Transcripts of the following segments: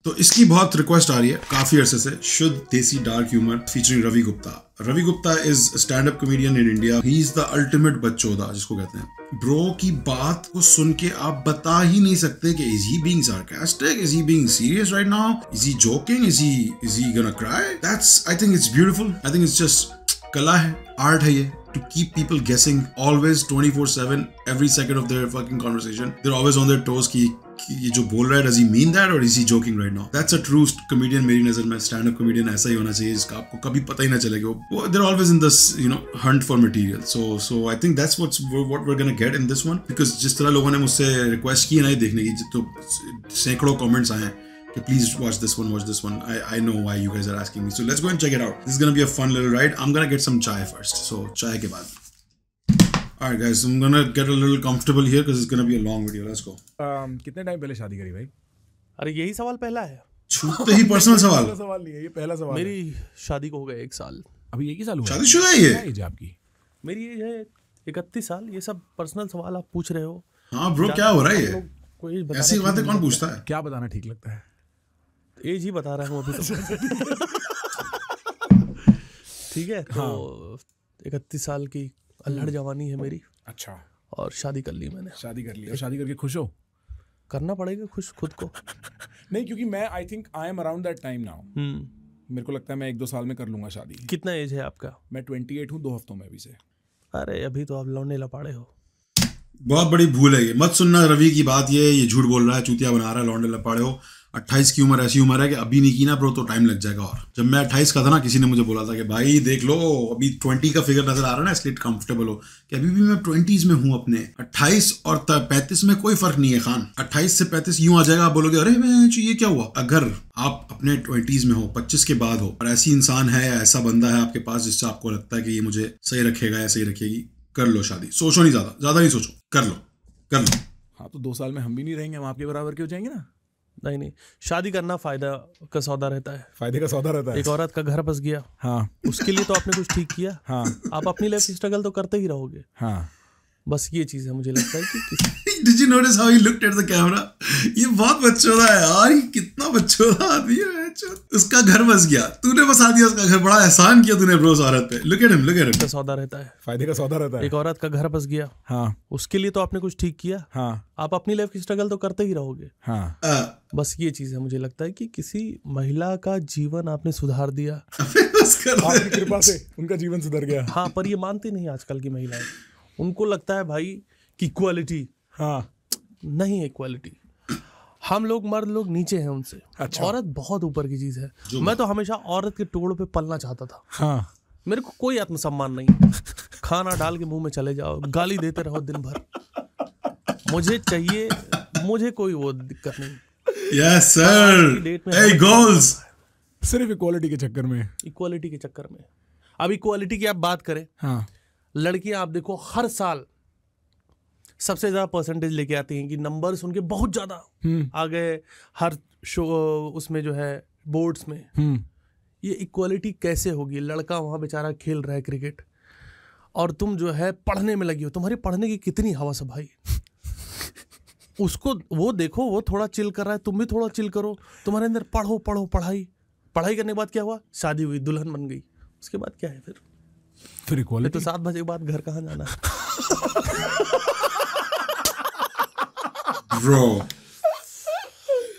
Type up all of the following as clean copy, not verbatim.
तो इसकी बहुत रिक्वेस्ट आ रही है काफी अरसे से, शुद्ध desi dark humour featuring Ravi Gupta. Ravi Gupta is stand up comedian in India. He is the ultimate बच्चोदा जिसको कहते हैं. ब्रो की बात को सुन के आप बता ही नहीं सकते कि is he being sarcastic, is he being serious right now, is he joking, is he gonna cry. That's I think it's beautiful. I think it's just कला है, आर्ट है ये. To keep people guessing always 24/7 every second of their fucking conversation. They're always on their toes कि ये जो बोल रहा है does he mean that or is he joking right now? That's a true comedian मेरी नजर में. stand up comedian ऐसा ही होना चाहिए जिसका आपको कभी पता ही ना चले कि वो they're always in this hunt for material. So I think that's what we're gonna get in this one, because जिस तरह लोगों ने मुझसे request की है ना ये देखने की, तो सैकड़ों comments आए हैं please watch this one. I know why you guys are asking me, so let's go and check it out. This is gonna be a fun little ride. I'm gonna get some chai first, so chai ke baad. Alright guys, I'm gonna get a little comfortable here because it's gonna be a long video. Let's go. कितने time पहले शादी करी भाई? अरे यही सवाल पहला है. छूटते ही पर्सनल सवाल. सवाल नहीं है ये, पहला सवाल. मेरी शादी को हो गया 1 साल. अभी 1 ही साल हुआ. शादीशुदा है ये? क्या एज है आपकी? मेरी एज है 31 साल. ये सब पर्सनल सवाल आप पूछ रहे हो. हाँ ब्रो, क्या हो रहा है ये? ऐसी बातें कौन पूछता है? क्या बताना ठीक लगता है? एज ही बता रहा हूँ अभी तो. ठीक है. तो 31 साल की अल्हड़ जवानी है मेरी. अच्छा. और शादी कर ली मैंने. शादी कर ली. और शादी करके खुश हो? करना पड़ेगा खुश खुद को. नहीं, क्योंकि मैं I think I am around that time now. मेरे को लगता है मैं 1-2 साल में कर लूंगा शादी. कितना एज है आपका? मैं 28 हूँ 2 हफ्तों में अभी से. अरे अभी तो आप लौंडे लपाड़े हो. बहुत बड़ी भूल है ये. मत सुनना रवि की बात. ये झूठ बोल रहा है, चूतिया बना रहा है, लौंडे लपाड़े हो. 28 की उम्र ऐसी उम्र है कि अभी नहीं की ना ब्रो तो टाइम लग जाएगा. और जब मैं 28 का था ना, किसी ने मुझे बोला था कि भाई देख लो अभी 20 का फिगर नजर आ रहा है ना, इसलिए कंफर्टेबल हो. कि अभी भी मैं 20s में हूँ अपने. 28 और 35 में कोई फर्क नहीं है खान. 28 से 35 यूं आ जाएगा, आप बोलोगे अरे ये क्या हुआ. अगर आप अपने 20s में हो, 25 के बाद हो, और ऐसी इंसान है, ऐसा बंदा है आपके पास जिससे आपको लगता है कि ये मुझे सही रखेगा या सही रखेगी, कर लो शादी. सोचो नहीं, ज्यादा नहीं सोचो, कर लो. हाँ तो 2 साल में हम भी नहीं रहेंगे, हम आपके बराबर के हो जाएंगे ना. नहीं, शादी करना फायदा का सौदा रहता है. फायदे का सौदा रहता है. एक औरत का घर बस गया. हाँ. उसके लिए तो आपने कुछ ठीक किया. हाँ. आप अपनी लाइफ स्ट्रगल तो करते ही रहोगे. हाँ. बस ये चीज है, मुझे लगता है कि Did you notice how he looked at the camera? ये बहुत बच्चों है यार. ये कितना बच्चों आदमी है. उसका घर बस गया, तूने बसा दिया उसका घर. बड़ा एहसान किया तूने ब्रो उस औरत पे. Look at him. का सौदा रहता है. फायदे का सौदा रहता है. एक औरत का घर बस गया. हाँ. उसके लिए तो आपने कुछ ठीक किया. हाँ. आप अपनी लाइफ की स्ट्रगल तो करते ही रहोगे. हाँ. बस ये चीज है, मुझे लगता है कि किसी महिला का जीवन आपने सुधार दिया. आपकी कृपा से उनका जीवन सुधर गया. हाँ, पर ये मानती नहीं आजकल की महिलाएं. उनको लगता है भाई कि इक्वालिटी. हाँ. नहीं है इक्वालिटी. हम लोग मर्द लोग नीचे हैं उनसे. अच्छा. औरत बहुत ऊपर की चीज है. मैं तो हमेशा औरत के टुकड़ों पे पलना चाहता था. हाँ. मेरे को कोई आत्मसम्मान नहीं. खाना डाल के मुंह में चले जाओ, गाली देते रहो दिन भर. मुझे चाहिए, मुझे कोई वो दिक्कत नहीं. Yes sir. Hey goals. सिर्फ इक्वालिटी के चक्कर में. इक्वालिटी के चक्कर में. अब इक्वालिटी की आप बात करें. हाँ. लड़कियां आप देखो हर साल सबसे ज्यादा परसेंटेज लेके आती हैं कि नंबर्स उनके बहुत ज्यादा आ गए हर शो उसमें जो है बोर्ड्स में. ये इक्वालिटी कैसे होगी? लड़का वहां बेचारा खेल रहा है क्रिकेट और तुम जो है पढ़ने में लगी हो. तुम्हारी पढ़ने की कितनी हवस है भाई. उसको वो देखो, वो थोड़ा चिल कर रहा है, तुम भी थोड़ा चिल करो. तुम्हारे अंदर पढ़ो पढ़ाई करने के बाद क्या हुआ? शादी हुई, दुल्हन बन गई. उसके बाद क्या है फिर इक्वालिटी. तो 7 बजे के बाद घर कहाँ जाना है? Bro.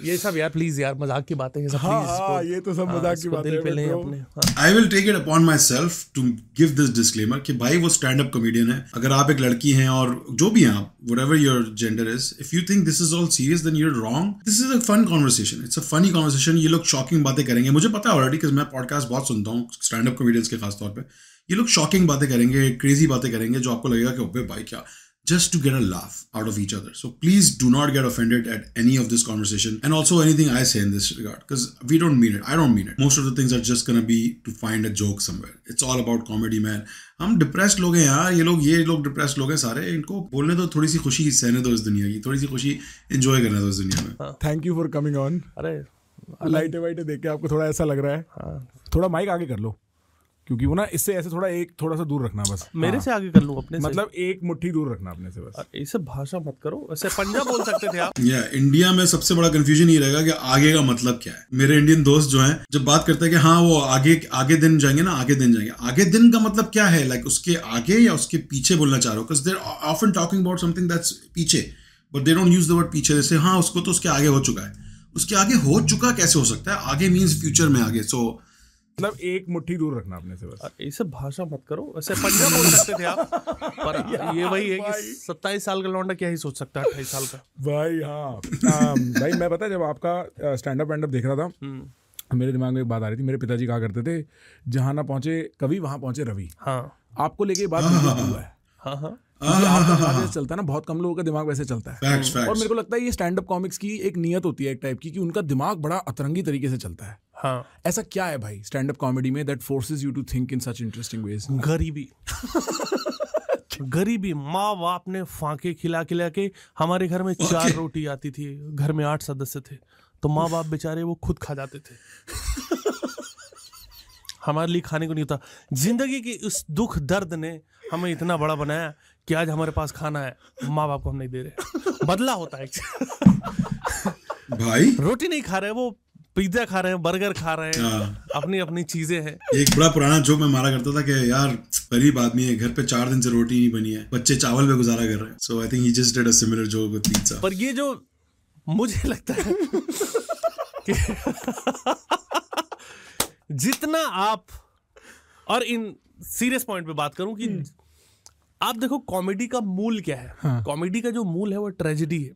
ये सब यार प्लीज यार मजाक की बातें हैं सब. हाँ, ये तो सब मजाक की बातें दिल पे लें अपने. हाँ. I will take it upon myself to give this disclaimer कि भाई वो stand up comedian है. अगर आप एक लड़की हैं और जो भी हैं आप, whatever your gender is, if you think this is all serious then you're wrong. This is a fun conversation. It's a funny conversation. ये लोग shocking बातें करेंगे. मुझे पता है already because मैं podcast बहुत सुनता हूँ stand up comedians के खास तौर पे. ये लोग shocking बातें करेंगे, crazy बातें करेंगे जो आपको लगेगा कि ओबे भाई क्या, just to get a laugh out of each other. So please do not get offended at any of this conversation and also anything I say in this regard because we don't mean it. I don't mean it. Most of the things are just gonna be to find a joke somewhere. It's all about comedy, man. हम depressed लोग हैं यार. ये लोग depressed लोग हैं सारे. इनको बोलने दो, थोड़ी सी खुशी सहने दो इस दुनिया की, थोड़ी सी खुशी enjoy करने दो इस दुनिया में. Thank you for coming on. अरे लाइटे वाइटे देख के आपको थोड़ा ऐसा लग रहा है. हाँ. थोड़ा माइक आगे कर लो. क्योंकि वो ना इससे ऐसे थोड़ा सा दूर रखना बस। मेरे से आगे कर लूं अपने से? मतलब एक मुट्ठी दूर रखना अपने से बस। ऐसे भाषा मत करो, ऐसे पंजा बोल सकते थे आप। इंडिया में सबसे बड़ा कंफ्यूजन ये रहेगा कि आगे का मतलब क्या है। मेरे इंडियन दोस्त जो हैं जब बात करते हैं कि हाँ वो आगे दिन जाएंगे ना, आगे दिन जाएंगे, आगे दिन का मतलब क्या है? लाइक उसके आगे या उसके पीछे बोलना चाह रहे हो? Because they are often talking about something that's पीछे, but they don't use the word पीछे। जैसे हाँ उसको तो उसके आगे हो चुका है, उसके आगे हो चुका कैसे हो सकता है? आगे मीन्स फ्यूचर में आगे। सो मतलब एक मुट्ठी दूर रखना अपने से बस। ऐसे भाषा मत करो, ऐसे पंजा बोल सकते थे आप। पर ये वही है कि 27 साल का लौंडा क्या ही सोच सकता है 28 साल का। भाई हाँ भाई मैं पता है जब आपका स्टैंड अप देख रहा था, मेरे दिमाग में एक बात आ रही थी। मेरे पिताजी कहा करते थे, जहाँ ना पहुंचे कवि वहां पहुंचे रवि। हाँ, आपको लेके बात हुआ है। हाँ हाँ, आपका दिमाग वैसे चलता है ना, बहुत कम लोगों का दिमाग वैसे चलता है। Facts. और मेरे को लगता है ये स्टैंड अप कॉमिक्स की एक नियत होती है एक टाइप की, कि उनका दिमाग बड़ा अतरंगी तरीके से चलता है। हाँ। ऐसा क्या है भाई स्टैंड अप कॉमेडी में that forces you to think in such interesting ways? गरीबी। गरीबी, माँ बाप ने फांके खिला खिला के, हमारे घर में 4 रोटी आती थी, घर में 8 सदस्य थे, तो माँ बाप बेचारे वो खुद खा जाते थे। हमारे लिए खाने को नहीं होता। जिंदगी की उस दुख दर्द ने हमें इतना बड़ा बनाया कि आज हमारे पास खाना है, माँ बाप को हम नहीं दे रहे। बदला होता है भाई, रोटी नहीं खा रहे, वो पिज्जा खा रहे हैं, बर्गर खा रहे हैं, अपनी अपनी चीजें हैं। एक बड़ा पुराना जोक मैं मारा करता था कि यार गरीब आदमी है, घर पे 4 दिन से रोटी नहीं बनी है, बच्चे चावल पे गुजारा कर रहे हैं। So I think he just did a similar joke with pizza. पर ये जो मुझे लगता है कि जितना आप, और इन सीरियस पॉइंट पे बात करूं कि आप देखो कॉमेडी का मूल क्या है। हाँ। कॉमेडी का जो मूल है वो ट्रेजेडी है।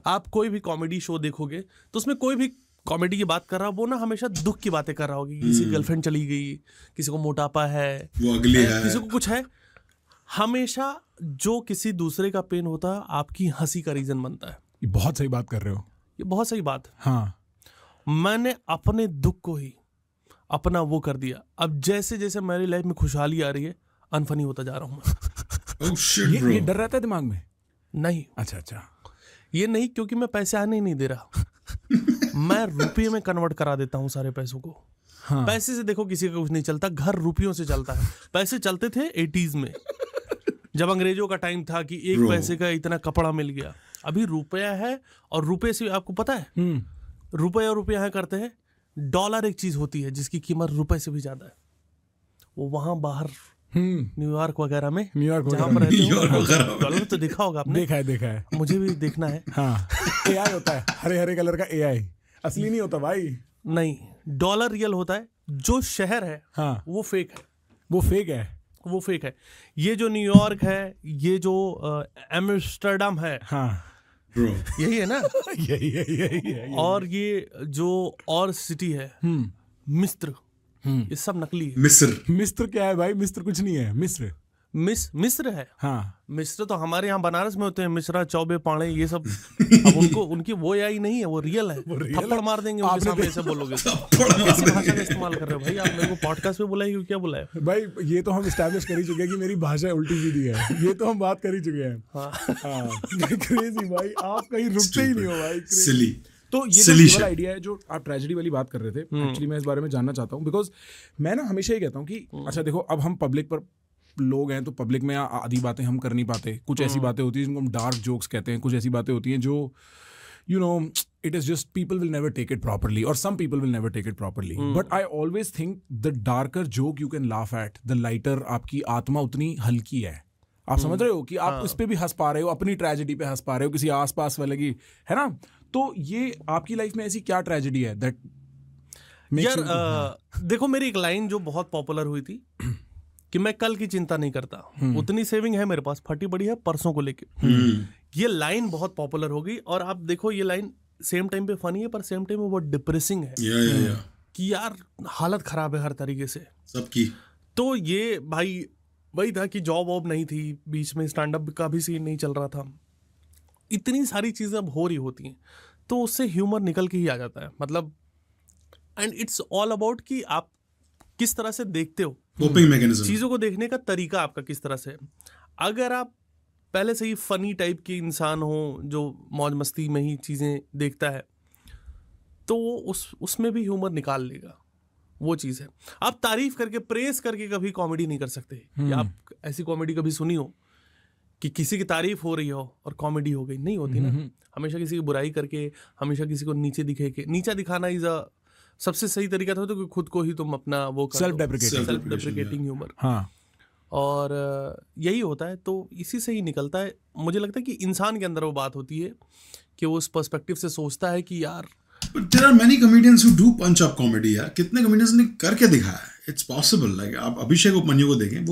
आप कोई भी कॉमेडी शो देखोगे तो उसमें कोई भी कॉमेडी की बात कर रहा हो, वो ना हमेशा दुख की बातें कर रहा होगी। किसी गर्लफ्रेंड चली गई, किसी को मोटापा है, वो अगली है, किसी को कुछ है। हमेशा जो किसी दूसरे का पेन होता है, आपकी हंसी का रीजन बनता है। ये बहुत सही बात कर रहे हो, ये बहुत सही बात। हाँ, मैंने अपने दुख को ही अपना वो कर दिया। अब जैसे जैसे मेरी लाइफ में खुशहाली आ रही है, अनफनी होता जा रहा हूँ मैं। Oh shit, bro. ये डर रहता है दिमाग में? नहीं। अच्छा, ये नहीं, क्योंकि मैं पैसे आने ही नहीं दे रहा। मैं रुपये में कन्वर्ट करा देता हूँ सारे पैसों को। हाँ। पैसे से देखो किसी का कुछ नहीं चलता, घर रुपयों से चलता है। पैसे चलते थे 80s में, जब अंग्रेजों का टाइम था कि 1 पैसे का इतना कपड़ा मिल गया। अभी रुपया है, और रुपये से आपको पता है रुपये और रुपये यहाँ करते हैं। डॉलर एक चीज होती है जिसकी कीमत रुपए से भी ज्यादा है। वो वहां बाहर न्यूयॉर्क वगैरह में, जहाँ पर डॉलर तो देखा होगा आपने? देखा है, मुझे भी देखना है। हाँ। AI होता है, हरे कलर का AI, असली नहीं होता भाई। नहीं, डॉलर रियल होता है। जो शहर है, हाँ, वो फेक है। वो फेक है। ये जो न्यूयॉर्क है, ये जो एम्स्टर्डम है, हाँ, यही है ना? यही। और ये जो और सिटी है, मिस्र, ये सब नकली है। मिस्र क्या है भाई? मिस्र कुछ नहीं है। मिस्र है, हाँ। मिस्र तो हमारे यहाँ बनारस में होते हैं, मिश्रा, चौबे, पाड़े, ये सब। अब उनकी वो AI नहीं है, वो रियल है। थप्पड़ मार देंगे उनके सामने ऐसे बोलोगे। कैसी भाषा का इस्तेमाल कर रहे हो भाई? आप मेरे को पॉडकास्ट पे बुलाए क्यों? क्या बुलाए भाई? ये तो हम एस्टैब्लिश कर ही चुके हैं कि मेरी भाषा उल्टी सीधी है। ये तो हम बात कर ही चुके हैं। हाँ। क्रेजी भाई, आप कहीं रुकते ही नहीं हो भाई। सिली। तो ये जो आइडिया है जो आप ट्रेजेडी वाली बात कर रहे थे, एक्चुअली मैं इस बारे में जानना चाहता हूँ। बिकॉज मैं ना हमेशा ही कहता हूँ कि अच्छा देखो, अब हम पब्लिक पर लोग हैं, तो पब्लिक में आधी बातें हम कर नहीं पाते। कुछ ऐसी बातें होती हैं जिनको हम डार्क जोक्स कहते हैं, कुछ ऐसी बातें होती हैं जो you know it is just people will never take it properly, और some people will never take it properly. But I always think the darker joke you can laugh at, the lighter आपकी आत्मा उतनी हल्की है। आप समझ रहे हो कि आप उस पर भी हंस पा रहे हो, अपनी ट्रेजेडी पे हंस पा रहे हो, किसी आसपास वाले की, है ना? तो ये आपकी लाइफ में ऐसी क्या ट्रेजेडी है दैट यार देखो, मेरी एक लाइन जो बहुत पॉपुलर हुई थी कि मैं कल की चिंता नहीं करता, उतनी सेविंग है मेरे पास, फटी पड़ी है परसों को लेके। ये लाइन बहुत पॉपुलर हो गई, और आप देखो ये लाइन सेम टाइम पे फनी है, पर सेम टाइम में बहुत डिप्रेसिंग है। कि यार हालत खराब है हर तरीके से सबकी। तो ये भाई वही था कि जॉब वॉब नहीं थी, बीच में स्टैंड अप का भी सीन नहीं चल रहा था, इतनी सारी चीजें अब हो रही होती हैं, तो उससे ह्यूमर निकल के ही आ जाता है। मतलब एंड इट्स ऑल अबाउट कि आप किस तरह से देखते हो, चीजों को देखने का तरीका आपका किस तरह से। अगर आप पहले से ही फनी टाइप के इंसान हो जो मौज मस्ती में ही चीजें देखता है, तो वो उसमें भी ह्यूमर निकाल लेगा। वो चीज़ है। आप तारीफ करके प्रेस करके कभी कॉमेडी नहीं कर सकते। या आप ऐसी कॉमेडी कभी सुनी हो कि किसी की तारीफ हो रही हो और कॉमेडी हो गई? नहीं होती ना। हमेशा किसी की बुराई करके, हमेशा किसी को नीचे नीचा दिखाना इज अ सबसे सही तरीका था, तो खुद को ही तुम अपना वो सेल्फ डेप्रिकेटिंग ह्यूमर। हाँ, और यही होता है, तो इसी से ही निकलता है। मुझे लगता है कि इंसान के अंदर वो बात होती है कि वो उस पर्सपेक्टिव से सोचता है कि यार there are many comedians who do punch up comedy यार। कितने comedians ने करके दिखाया है, it's possible। like आप अभिषेक उपमन्यु को देखें,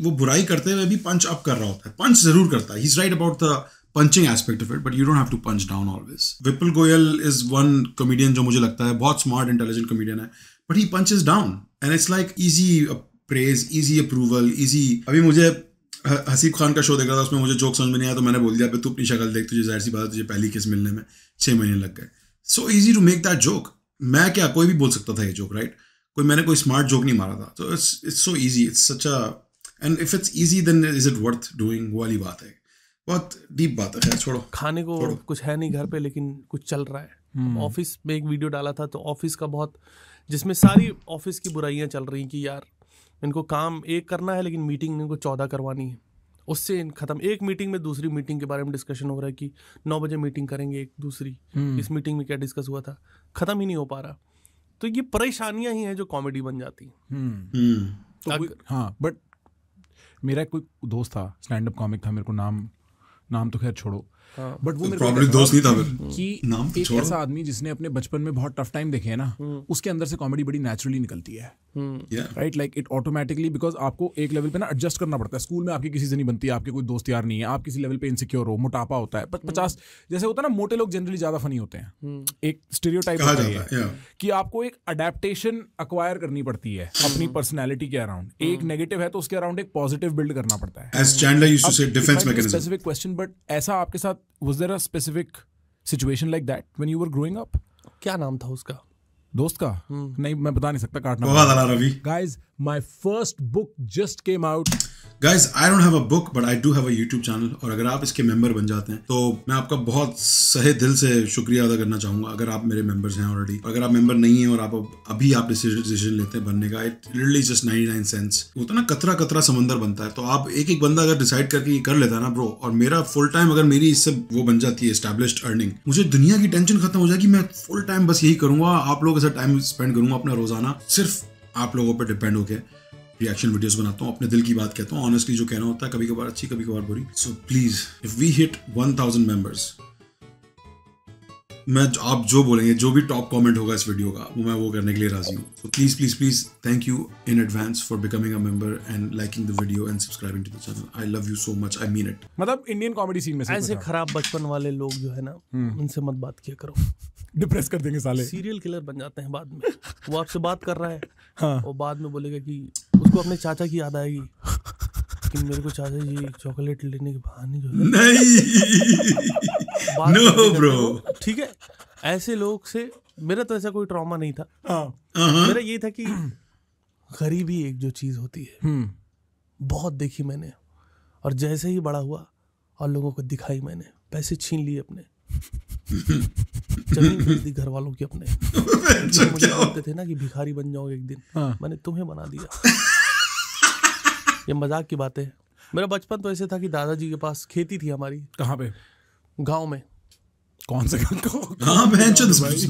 वो बुराई करते हुए भी पंच अप कर रहा होता है, पंच जरूर करता है। he's right about the punching aspect of it, but you don't have to punch down always. Vipul Goyal is one comedian जो मुझे लगता है बहुत smart, intelligent comedian है, but he punches down and it's like easy praise, easy approval, easy। अभी मुझे हसीब खान का show देख रहा था, उसमें मुझे जोक समझ में नहीं आया तो मैंने बोल दिया तू अपनी शक्ल देख, तुझे जाहिर सी बात है तुझे पहली किस मिलने में 6 महीने लग गए। So easy to make that joke। मैं क्या, कोई भी बोल सकता था ये जोक, राइट? मैंने कोई स्मार्ट जोक नहीं मारा था। तो it's so easy, it's such a, and if it's easy then is it worth doing, वो वाली बात है। बहुत डीप बात है, खैर छोड़ो। खाने को कुछ है नहीं घर पे, लेकिन कुछ चल रहा है। ऑफिस में एक वीडियो डाला था, तो ऑफिस का बहुत, जिसमें सारी ऑफिस की बुराइयां चल रही कि यार इनको काम एक करना है लेकिन मीटिंग इनको 14 करवानी है, उससे खत्म। एक मीटिंग में दूसरी मीटिंग के बारे में डिस्कशन हो रहा है कि 9 बजे मीटिंग करेंगे एक दूसरी, इस मीटिंग में क्या डिस्कस हुआ था, खत्म ही नहीं हो पा रहा। तो ये परेशानियां ही हैं जो कॉमेडी बन जाती हैं। हाँ, बट मेरा कोई दोस्त था, स्टैंड अप कॉमिक था, मेरे को नाम तो खैर छोड़ो, बट वो मेरे दोस्त नहीं था कि एक ऐसा आदमी जिसने अपने बचपन में बहुत टफ टाइम देखे है ना, उसके अंदर से कॉमेडी बड़ी नेचुरली निकलती है, right? Like it automatically, because आपको एक लेवल पे ना एडजस्ट करना पड़ता है। स्कूल में आपकी किसी से नहीं बनती, आपके कोई दोस्त यार नहीं है, आप किसी लेवल पे इनसिक्योर हो, मोटापा होता है, 50 जैसे होता है ना, मोटे लोग जनरली ज्यादा फनी होते हैं, एक स्टीरियोटाइप होता है कि आपको एक अडेप्टेशन अक्वायर करनी पड़ती है अपनी पर्सनैलिटी के अराउंड। एक नेगेटिव है तो उसके अराउंड एक पॉजिटिव बिल्ड करना पड़ता है। As Chandler used to say, defense mechanism. Specific question, but ऐसा आपके साथ was there a specific situation like that when you were growing up? क्या नाम था उसका दोस्त का? नहीं, मैं बता नहीं सकता, काटना। बहुत आला Ravi. Guys, my first book just came out. Guys, I don't have a book, but I do have a YouTube channel। और अगर आप इसके मेंबर बन जाते हैं तो मैं आपका बहुत सहे दिल से शुक्रिया अदा करना चाहूँगा, अगर आप मेरे मेंबर्स हैं ऑलरेडी। अगर आप मेंबर नहीं हैं और आप अभी आप डिसीजन लेते हैं बनने का, इट लिटरली जस्ट 99 सेंट्स। वो तो ना कतरा कतरा समंदर बनता है। तो आप एक बंदा अगर डिसाइड करके कर लेता है ना ब्रो, और मेरा फुल टाइम अगर मेरी इससे वो बन जाती है एस्टैब्लिश्ड अर्निंग, मुझे दुनिया की टेंशन खत्म हो जाएगी। मैं फुल टाइम बस यही करूँगा, आप लोगों के साथ टाइम स्पेंड करूँगा अपना रोजाना, सिर्फ आप लोगों पर डिपेंड होकर रिएक्शन वीडियोस बनाता हूँ, अपने दिल की बात कहता हूँ, ऑनेस्टली जो कहना होता है, कभी कभार अच्छी कभी कभार बुरी। So please if we hit 1000 members, मैं आप जो बोलेंगे, जो भी टॉप कमेंट होगा इस वीडियो का, वो मैं वो करने के लिए राजी हूँ। तो please please please thank you in advance for becoming a member and liking the video and subscribing to the channel. I love you so much, I mean it. मतलब इंडियन कॉमेडी सीन में ऐसे खराब बचपन वाले लोग जो है ना, उनसे मत बात किया करो, डिप्रेस कर देंगे साले, सीरियल किलर बन जाते हैं बाद में। वो आपसे बात कर रहा है, हाँ, और बाद में बोलेगा कि उसको अपने चाचा की याद आएगी कि मेरे को चाचा जी चॉकलेट लेने के बहाने जो है नहीं नो ब्रो, ठीक है। ऐसे लोग से मेरा तो ऐसा कोई ट्रॉमा नहीं था। मेरा ये था कि गरीबी एक जो चीज होती है, बहुत देखी मैंने, और जैसे ही बड़ा हुआ और लोगों को दिखाई मैंने, पैसे छीन लिए अपने, जमीन खरीदी घर वालों की अपने। मुझे बोलते थे ना कि भिखारी बन जाओगे एक दिन, मैंने तुम्हें बना दिया। ये मजाक की बात है। मेरा बचपन तो ऐसे था कि दादाजी के पास खेती थी हमारी। कहाँ पे? गांव में। कौन से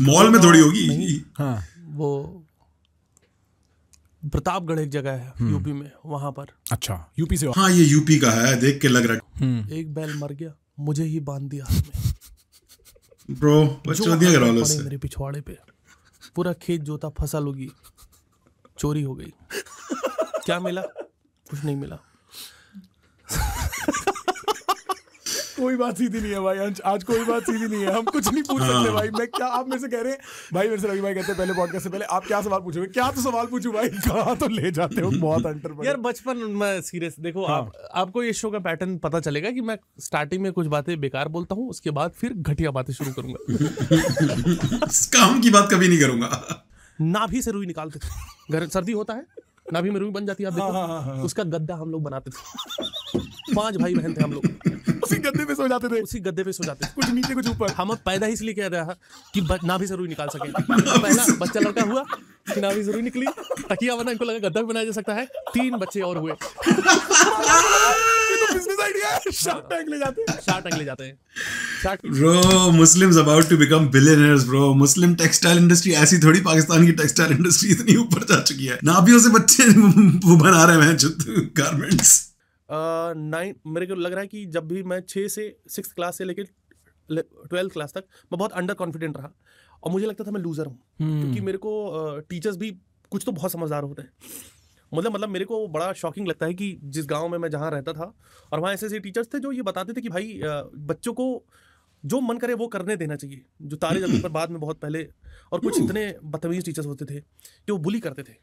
मॉल में थोड़ी होगी। हाँ, वो प्रतापगढ़ एक जगह है यूपी में, वहां पर। अच्छा, यूपी से? हाँ, ये यूपी का है, देख के लग रहा है। एक बैल मर गया, मुझे ही बांध दिया हाथ में ब्रो, बच्चों दिया करा लो इससे। मेरे पिछवाड़े पे पूरा खेत जोता, फसल होगी, चोरी हो गई। क्या मिला? कुछ नहीं मिला। कोई बात सीधी नहीं है भाई, आज कोई बात सीधी नहीं है, हम कुछ नहीं पूछ सकते भाई। मैं क्या, आप मेरे से कह रहे हैं भाई, मेरे से रवि भाई कहते हैं पहले पॉडकास्ट से पहले आप क्या सवाल पूछोगे? क्या तो सवाल पूछूं भाई, कहाँ तो ले जाते हो, बहुत अंतर। यार बचपन में सीरियस देखो, हाँ। आपको ये शो का पैटर्न पता चलेगा कि मैं स्टार्टिंग में कुछ बातें बेकार बोलता हूँ, उसके बाद फिर घटिया बातें शुरू करूंगा। काम की बात कभी नहीं करूंगा। नाभि से रुई निकालते थे, घर सर्दी होता है, नाभि में रुई बन जाती है, आप देखो। उसका गद्दा हम लोग बनाते थे, 5 भाई बहन थे हम लोग, उसी गद्दे पे सो जाते थे। उसी गद्दे पे सो जाते थे, कुछ नीचे कुछ ऊपर। हम पैदा ही इसलिए किया था कि नाभि से रुई निकाल सके। पहला बच्चा लड़का हुआ, नावी जरूर निकली, तकिया बना, इनको लगा गद्दा भी बनाया जा सकता है, 3 बच्चे और हुए। बिजनेस आइडिया है, शार्क टैंक ले जाते हैं। Bro, Muslims about to become billionaires, bro. Muslim textile industry ऐसी थोड़ी, पाकिस्तान की textile industry इतनी ऊपर जा चुकी है, नाभियों से बच्चे वो बना रहे हैं गारमेंट्स। मेरे को लग रहा है कि जब भी मैं 6 से 6th क्लास से लेकर 12th क्लास तक मैं बहुत अंडर कॉन्फिडेंट रहा, और मुझे लगता था मैं लूजर हूँ, क्योंकि मेरे को टीचर्स भी कुछ तो बहुत समझदार होते हैं। मतलब मेरे को बड़ा शॉकिंग लगता है कि जिस गांव में मैं जहाँ रहता था, और वहाँ ऐसे टीचर्स थे जो ये बताते थे कि भाई बच्चों को जो मन करे वो करने देना चाहिए, जो तारे जमीन पर बाद में बहुत पहले। और कुछ इतने बदतमीज टीचर्स होते थे कि वो बुली करते थे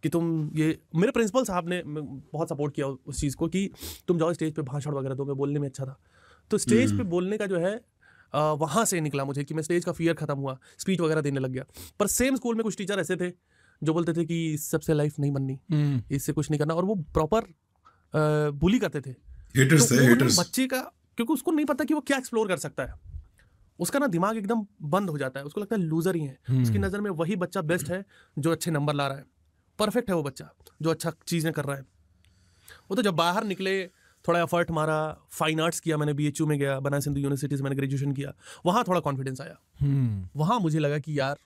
कि तुम ये, मेरे प्रिंसिपल साहब ने बहुत सपोर्ट किया उस चीज़ को कि तुम जाओ स्टेज पे भाषण वगैरह दो, मैं बोलने में अच्छा था, तो स्टेज पे बोलने का जो है वहाँ से निकला मुझे कि मैं स्टेज का फियर खत्म हुआ, स्पीच वगैरह देने लग गया। पर सेम स्कूल में कुछ टीचर ऐसे थे जो बोलते थे कि सबसे लाइफ नहीं बननी, इससे कुछ नहीं करना, और वो प्रॉपर बुली करते थे। हेटर्स थे, हेटर्स। बच्चे का, क्योंकि उसको नहीं पता कि वो क्या एक्सप्लोर कर सकता है, उसका ना दिमाग एकदम बंद हो जाता है, उसको लगता है लूजर ही है। उसकी नज़र में वही बच्चा बेस्ट है जो अच्छे नंबर ला रहा है, परफेक्ट है वो बच्चा जो अच्छा चीज़ें कर रहा है। वो तो जब बाहर निकले, थोड़ा एफर्ट मारा, फाइन आर्ट्स किया मैंने, BHU में गया, बनारस हिंदू यूनिवर्सिटी से मैंने ग्रेजुएशन किया, वहाँ थोड़ा कॉन्फिडेंस आया। वहाँ मुझे लगा कि यार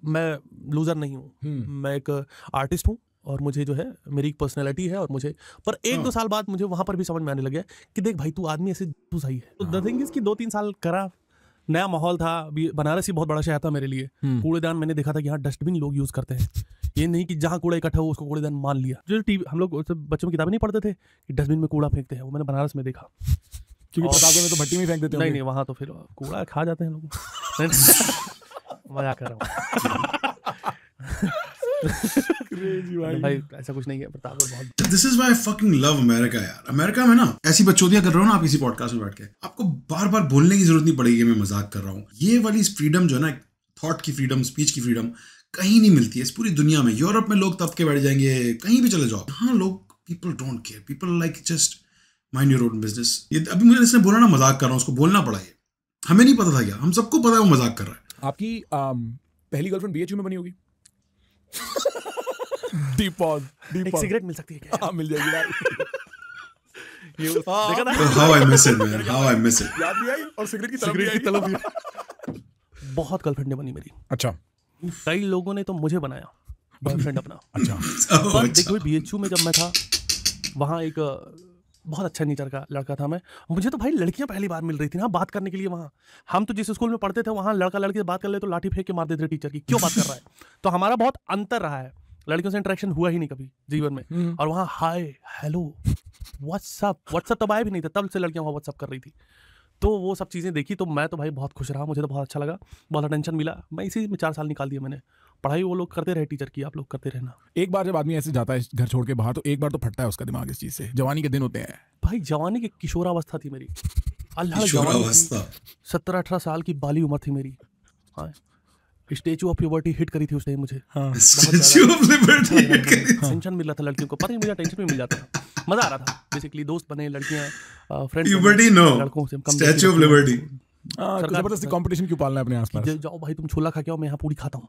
मैं लूज़र नहीं हूँ, मैं एक आर्टिस्ट हूँ, और मुझे जो है मेरी एक पर्सनैलिटी है, और मुझे पर 1-2 साल बाद मुझे वहाँ पर भी समझ में आने लगा कि देख भाई, तू आदमी ऐसे तू सही है। तो द थिंग इज कि 2-3 साल करा, नया माहौल था, बनारस ही बहुत बड़ा शहर था मेरे लिए। कूड़ेदान मैंने देखा था कि यहाँ डस्टबिन लोग यूज़ करते हैं, ये नहीं कि जहाँ कूड़ा इकट्ठा हो उसको कूड़ेदान मान लिया। जो हम लोग बच्चों में किताबें नहीं पढ़ते थे कि डस्टबिन में कूड़ा फेंकते हैं, वो मैंने बनारस में देखा। क्योंकि प्रतापगढ़ में तो भट्टी में फेंक देते हैं। नहीं, वहाँ तो फिर कूड़ा खा जाते हैं लोग। मजाक कर रहा हूँ भाई, ऐसा कुछ नहीं है, प्रतापगढ़ बहुत। This is why I fucking love America यार। अमेरिका में ना ऐसी बकचोदियां कर रहे हो ना आप किसी पॉडकास्ट में बैठ के, आपको बार बार बोलने की जरूरत नहीं पड़ेगी मैं मजाक कर रहा हूँ। ये वाली फ्रीडम जो है ना, थॉट की फ्रीडम, स्पीच की फ्रीडम कहीं नहीं मिलती है इस पूरी दुनिया में। यूरोप में लोग तब के बैठ जाएंगे, कहीं भी चले जाओ, हाँ लोग, people don't care, people like just mind your own business. ये अभी मुझे इसने बोला ना मजाक कर रहा हूँ, उसको बोलना पड़ा, ये हमें नहीं पता था क्या, हम सबको पता है वो मजाक कर रहा है। आपकी पहली गर्लफ्रेंड BHU में बनी होगी? डीप पॉज, एक सिगरेट मिल सकती है क्या? हाँ, मिल जाएगी यार। ये देखा था, how I miss it man, how I miss it. याद भी आई और सिगरेट की तलब भी। बहुत गर्लफ्रेंड बनी मेरी। अच्छा। कई लोगों ने तो मुझे बनाया बॉयफ्रेंड अपना। अच्छा। पर देखो BHU में जब मैं था, वहाँ एक बहुत अच्छा नेचर का लड़का था मैं, मुझे तो भाई लड़कियां पहली बार मिल रही थी ना बात करने के लिए। वहाँ हम तो जिस स्कूल में पढ़ते थे वहाँ लड़का लड़की से बात कर ले तो लाठी फेंक के मार देते थे टीचर की, क्यों बात कर रहा है। तो हमारा बहुत अंतर रहा है, लड़कियों से इंटरेक्शन हुआ ही नहीं कभी जीवन में। और वहाँ हाय हेलो व्हाट्सअप तब आया भी नहीं था, तब से लड़कियां वहाँ व्हाट्सअप कर रही थी। तो वो सब चीज़ें देखी तो मैं तो भाई बहुत खुश रहा, मुझे तो बहुत अच्छा लगा, बहुत अटेंशन मिला। मैं इसी में 4 साल निकाल दिया मैंने। पढ़ाई वो लोग करते रहे टीचर की, आप लोग करते रहना। एक बार जब आदमी ऐसे जाता है घर छोड़ के बाहर, तो एक बार तो फटता है उसका दिमाग इस चीज़ से। जवानी के दिन होते हैं भाई, जवानी की किशोरावस्था थी मेरी, अल्लाह, 17-18 साल की बाली उम्र थी मेरी। हाँ, स्टैच्यू ऑफ लिबर्टी हिट करी थी उसने मुझे। स्टैच्यू ऑफ लिबर्टी टेंशन मिल रहा था लड़कियों को, पता नहीं मुझे टेंशन भी मिल जाता था, मजा आ रहा था। बेसिकली दोस्त बने, लड़कियां फ्रेंड्स, लिबर्टी नो, लड़कों से कम, स्टैच्यू ऑफ लिबर्टी। जबरदस्ती कंपटीशन क्यों पालना है अपने आसपास? जाओ भाई तुम छोला खा के आओ, मैं यहाँ पूरी खाता हूँ।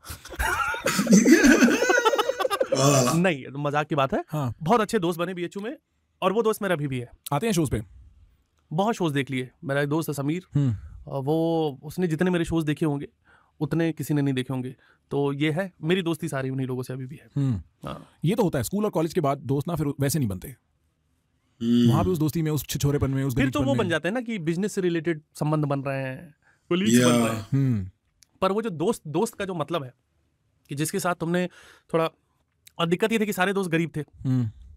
नहीं, मजाक की बात है। हाँ। बहुत अच्छे दोस्त बने BHU में, और वो दोस्त मेरा अभी भी है। आते हैं शोज पे? बहुत शोज देख लिए। मेरा एक दोस्त है समीर, वो उसने जितने मेरे शोज देखे होंगे उतने किसी ने नहीं देखे होंगे। तो ये है, मेरी दोस्ती सारी उन्हीं लोगों से अभी भी है। ये तो होता है स्कूल और कॉलेज के बाद दोस्त ना फिर वैसे नहीं बनते। वहाँ पे उस दोस्ती में, उस छिछोरेपन में, उस फिर तो वो बन जाते हैं ना कि बिजनेस से रिलेटेड संबंध बन रहे हैं, कोलीग्स बन रहे हैं। पर वो जो दोस्त का जो मतलब है कि जिसके साथ तुमने थोड़ा, और दिक्कत ये थी कि सारे दोस्त गरीब थे,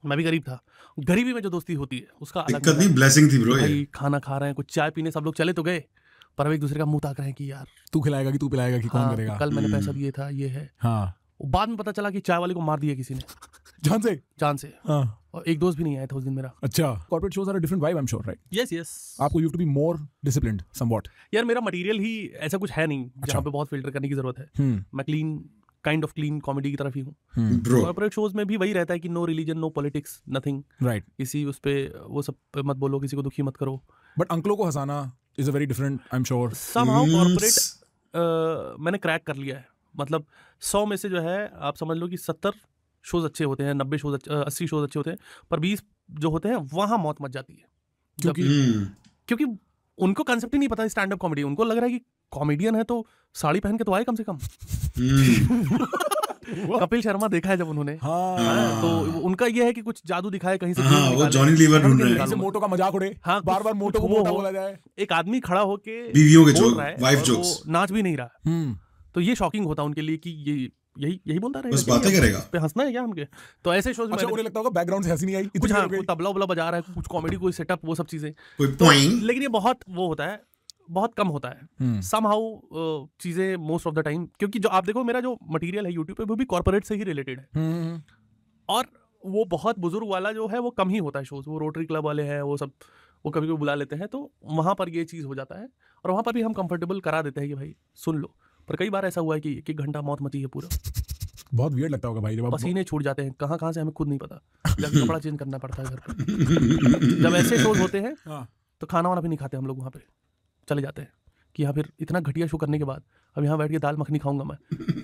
मैं भी गरीब था। गरीबी में जो दोस्ती होती है उसका अलग दिक्कत नहीं, ब्लेसिंग थी ब्रो। भाई खाना खा रहे हैं, कुछ चाय पीने सब लोग चले तो गए, पर अब एक दूसरे का मुंह ताक रहे हैं कि यार तू खिलाएगा कि तू पिलाएगा कि कौन करेगा, कल मैंने पैसा दिए था, ये है। हाँ। बाद में पता चला कि चाय वाले को मार दिया किसी ने, जान से। हाँ। और एक दोस्त भी नहीं आया था उस दिन मेरा। अच्छा। Corporate shows are a different vibe, I am sure, right? Yes. आपको you have to be more disciplined somewhat. यार मेरा मटेरियल ही ऐसा कुछ है नहीं जहाँ पे बहुत फिल्टर करने की जरूरत है। मैं काइंड ऑफ क्लीन कॉमेडी की तरफ ही हूँ। कॉर्पोरेट शोज में भी वही रहता है कि no religion, no politics, nothing, right. किसी उस पे वो सब मत बोलो, किसी को दुखी मत करो। बट अंकलों को हंसाना is a very different, I am sure. Somehow corporate मैंने क्रैक कर लिया है, मतलब 100 में से जो है आप समझ लो कि 70 शोज अच्छे होते हैं, 90 शोज 80 शोज अच्छे होते हैं, पर 20 जो होते हैं वहाँ मौत मच जाती है। क्योंकि उनको कंसेप्ट ही नहीं पता स्टैंड अप कॉमेडी। उनको लग रहा है कि कॉमेडियन है तो साड़ी पहन के तो आए कम से कम। कपिल शर्मा देखा है जब उन्होंने, तो उनका ये है कि कुछ जादू दिखाए कहीं से, वो जॉनी लीवर ढूंढ रहे हैं, मोटो का मजाक उड़े, बार-बार मोटो को मोटा बोला जाए। एक आदमी खड़ा होके बीवियों के जोक, वाइफ जोक्स, नाच भी नहीं रहा, तो ये शॉकिंग होता उनके लिए कि ये यही बोलता रहेगा, बस बातें करेगा, पे हंसना है क्या हमके। तो ऐसे शोज में उन्हें लगता होगा बैकग्राउंड से हंसी नहीं आई, कुछ तबला उबला बजा रहा है, कुछ कॉमेडी, कोई सेटअप, वो सब चीजें, लेकिन ये बहुत वो होता है, बहुत कम होता है समहाउ चीजें मोस्ट ऑफ द टाइम। क्योंकि जो आप देखो मेरा जो मटेरियल है यूट्यूब पे वो भी कॉर्पोरेट से ही रिलेटेड है, और वो बहुत बुजुर्ग वाला जो है वो कम ही होता है शोज। वो रोटरी क्लब वाले हैं, वो सब वो कभी कभी बुला लेते हैं, तो वहाँ पर ये चीज़ हो जाता है, और वहाँ पर भी हम कंफर्टेबल करा देते हैं कि भाई सुन लो। पर कई बार ऐसा हुआ है कि 1-1 घंटा मौत मची है पूरा। बहुत वियर्ड लगता होगा भाई, जब पसीने छूट जाते हैं कहाँ से हमें खुद नहीं पता, जाके कपड़ा चेंज करना पड़ता है घर पे। जब ऐसे शोज होते हैं तो खाना वाना भी नहीं खाते हम लोग, वहाँ पे चले जाते हैं कि यहाँ फिर इतना घटिया शो करने के बाद अब यहाँ बैठ के दाल मखनी खाऊंगा मैं,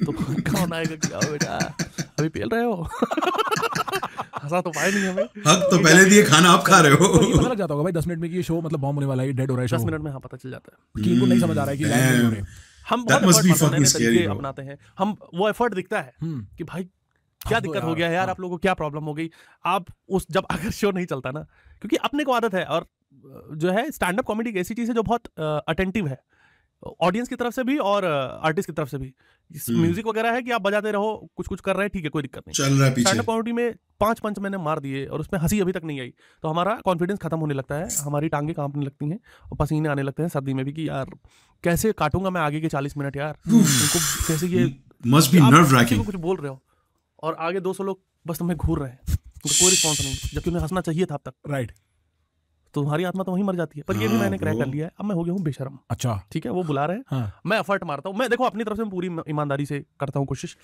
तो कौन आएगा कि आओ बेटा अभी पेल रहे हो। हंसा तो पाए नहीं हमें, हक तो पहले दिए, खाना आप खा रहे हो। तो ये पता लग जाता होगा भाई 10 मिनट में कि ये शो मतलब बॉम्ब होने वाला है, डेड हो रहा है, 10 मिनट में हाँ पता चल जाता है कि इनको नहीं समझ आ रहा है कि लैंड हो रहे हैं। हम बहुत तरीके अपनाते हैं, हम वो एफर्ट दिखता है कि भाई क्या दिक्कत हो गया है यार, आप लोगों को क्या प्रॉब्लम हो गई। आप उस जब अगर शो नहीं चलता ना, क्योंकि अपने को आदत है, और जो है स्टैंड अप कॉमेडी एक ऐसी चीज है जो बहुत अटेंटिव है ऑडियंस की तरफ से भी और आर्टिस्ट की तरफ से भी। म्यूजिक वगैरह है कि आप बजाते रहो, कुछ कर रहे हैं, ठीक है, कोई दिक्कत नहीं, चल रहा है पीछे। स्टैंड अप कॉमेडी में 5 पंच मैंने मार दिए और उसमें हंसी अभी तक नहीं आई, तो हमारा कॉन्फिडेंस खत्म होने लगता है, हमारी टांगे कांपने लगती हैं और पसीने आने लगते हैं सर्दी में भी कि यार कैसे काटूंगा मैं आगे के 40 मिनट यार, उनको कैसे ये मस्ट बी नर्व रैकिंग। कुछ बोल रहे हो और आगे 200 लोग बस तुम्हें घूर रहे हैं, उनका कोई रिस्पॉन्स नहीं, जबकि उन्हें हंसना चाहिए था अब तक, राइट। तो तुम्हारी आत्मा तो वहीं मर जाती है। पर ये भी मैंने क्रैक कर लिया है, अब मैं हो गया हूँ बेशर्म। अच्छा ठीक है, वो बुला रहे हैं, मैं एफर्ट मारता हूँ, मैं देखो अपनी तरफ से पूरी ईमानदारी से करता हूँ कोशिश।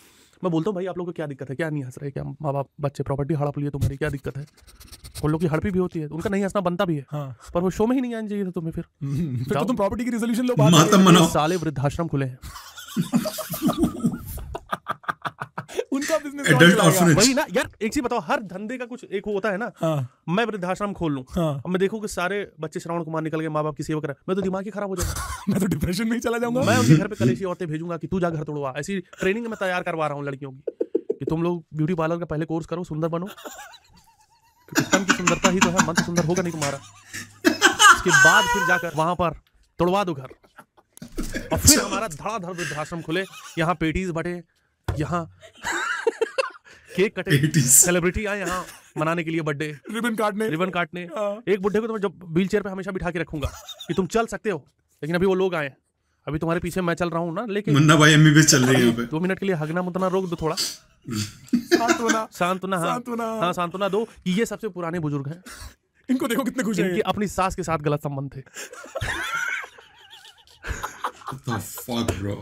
मैं बोलता हूँ भाई आप लोगों को क्या दिक्कत है, क्या नहीं हंस रहे, क्या माँ बाप बच्चे प्रॉपर्टी हड़प लिए तुम्हारी, क्या दिक्कत है। उन लोग की हड़पी भी होती है, उनका नहीं हंसना बनता भी है, पर वो शो में ही नहीं आना चाहिए था तुम्हें। फिर तो तुम प्रॉपर्टी की रिजोल्यूशन लो, मातम मनाओ। साले वृद्धाश्रम खुले हैं उनका बिजनेस एडल्ट ऑर्फनेज। वही ना यार, एक चीज बताओ, हर धंधे का कुछ एक होता है ना। मैं वृद्धाश्रम खोल लूं, अब मैं देखूं कि सारे बच्चे श्रवण कुमार निकल गए, माँ बाप की सेवा कर, मैं तो दिमाग ही खराब हो जाऊंगा। मैं तो डिप्रेशन में ही चला जाऊंगा। मैं उनके घर पे कलेशी औरतें भेजूंगा कि तू जा घर तोड़वा। ऐसी ट्रेनिंग में तैयार करवा रहा हूँ लड़कियों की कि तुम लोग ब्यूटी पार्लर का पहले कोर्स करो, सुंदर बनो, क्योंकि तन की सुंदरता ही तो है, मन तो सुंदर होगा नहीं तुम्हारा। उसके बाद फिर जाकर वहां पर तोड़वा दो घर, और फिर हमारा धड़ाधड़ वृद्धाश्रम खुले, यहाँ पेटीज बटे, यहाँ केक कटे, सेलिब्रिटी आए यहाँ मनाने के लिए बर्थडे, रिबन काटने। एक बुढ़े को तो मैं जब व्हील चेयर पे हमेशा बिठा के रखूंगा कि तुम चल सकते हो, लेकिन अभी वो लोग आए, अभी तुम्हारे पीछे मैं चल रहा हूँ ना, लेकिन मुन्ना भाई एमबीबीएस चल रही है यहाँ पे। 2 मिनट के लिए हगना मुतना रोक दो, थोड़ा सांत्वना दो कि ये सबसे पुराने बुजुर्ग हैं, इनको देखो कितने खुश हैं, इनकी अपनी सास के साथ गलत संबंध थे। What the fuck, bro?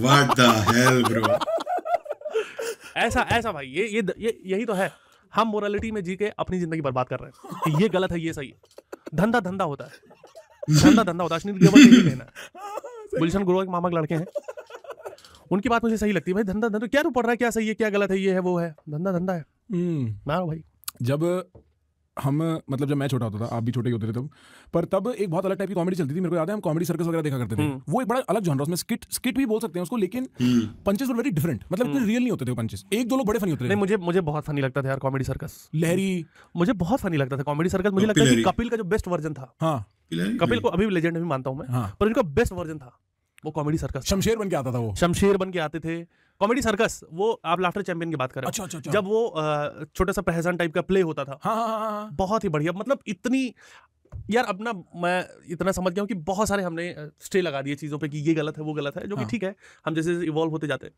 What the hell, bro? ऐसा भाई, ये यही तो है। हम मोरालिटी में जी के अपनी जिंदगी बर्बाद कर रहे हैं कि ये गलत है, ये सही है। धंधा होता है, धंधा होता है। अश्विनी ग्लोबल यही कहना है। गुलशन ग्रोवर के मामा के लड़के हैं, उनकी बात मुझे सही लगती है। भाई धंधा क्या तू पढ़ रहा है, क्या सही है क्या गलत है, ये है वो है, धंधा है। मारो भाई। जब हम मतलब जब मैं छोटा होता था, आप भी छोटे ही होते थे तब, पर तब एक बहुत अलग टाइप की कॉमेडी चलती थी। मेरे को याद है हम कॉमेडी सर्कस वगैरह देखा करते थे। वो एक बड़ा अलग जॉनर, उसमें स्किट भी बोल सकते हैं उसको, लेकिन पंचेस वर वेरी डिफरेंट, मतलब इतने रियल नहीं होते थे पंचेस। 1-2 लोग बड़े फनी होते थे। नहीं, मुझे बहुत फनी लगता था यार कॉमेडी सर्कस। लहरी मुझे बहुत फनी लगता था कॉमेडी सर्कस। मुझे लगता है कि कपिल का जो बेस्ट वर्जन था, कपिल को अभी भी लेजेंड भी मानता हूं मैं, पर इनका बेस्ट वर्जन था वो कॉमेडी सर्कस। शमशेर बन के आता था, वो शमशेर बन के आते थे कॉमेडी सर्कस। वो आप लाफ्टर चैंपियन की बात कर रहे हो। अच्छा। जब वो छोटा सा प्रहसन टाइप का प्ले होता था, बहुत ही बढ़िया। मतलब इतनी यार, अब ना मैं इतना समझ गया हूँ कि बहुत सारे हमने स्टे लगा दिए चीजों पे कि ये गलत है वो गलत है, जो कि ठीक है, हम जैसे इवॉल्व होते जाते।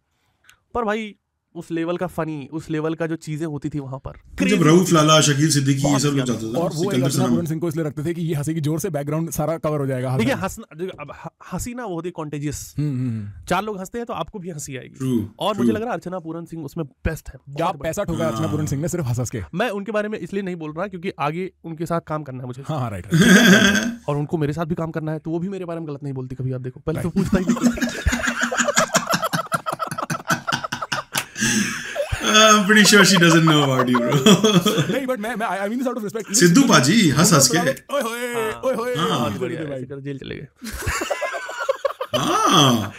पर भाई उस लेवल का फनी, उस लेवल का जो चीजें होती थी वहां पर, जब रऊफ लाला, शकील सिद्दीकी ये सब लोग जाते थे, और वो अर्चना पूरन सिंह को इसलिए रखते थे कि ये हंसी की जोर से बैकग्राउंड सारा कवर हो जाएगा। देखिए हंसी ना वो होती है कॉन्टेजियस। 4 लोग हंसते हैं तो आपको भी हंसी आएगी। और मुझे लग रहा है अर्चना पूरन सिंह उसमें बेस्ट है। क्या पैसा ठोका अर्चना पूरन सिंह ने सिर्फ हंस के। मैं उनके बारे में इसलिए नहीं बोल रहा क्योंकि आगे उनके साथ काम करना है मुझे। हाँ राइट। और उनको मेरे साथ भी काम करना है, तो वो भी मेरे बारे में गलत नहीं बोलती कभी। आप देखो, पहले तो पूछता ही नहीं। I'm pretty sure she doesn't know about you, bro. नहीं, but मैं I mean this out of respect. Sidhu paaji हंस हंस के ओए होए बहुत बढ़िया, ऐसे कर जेल चले गए। हाँ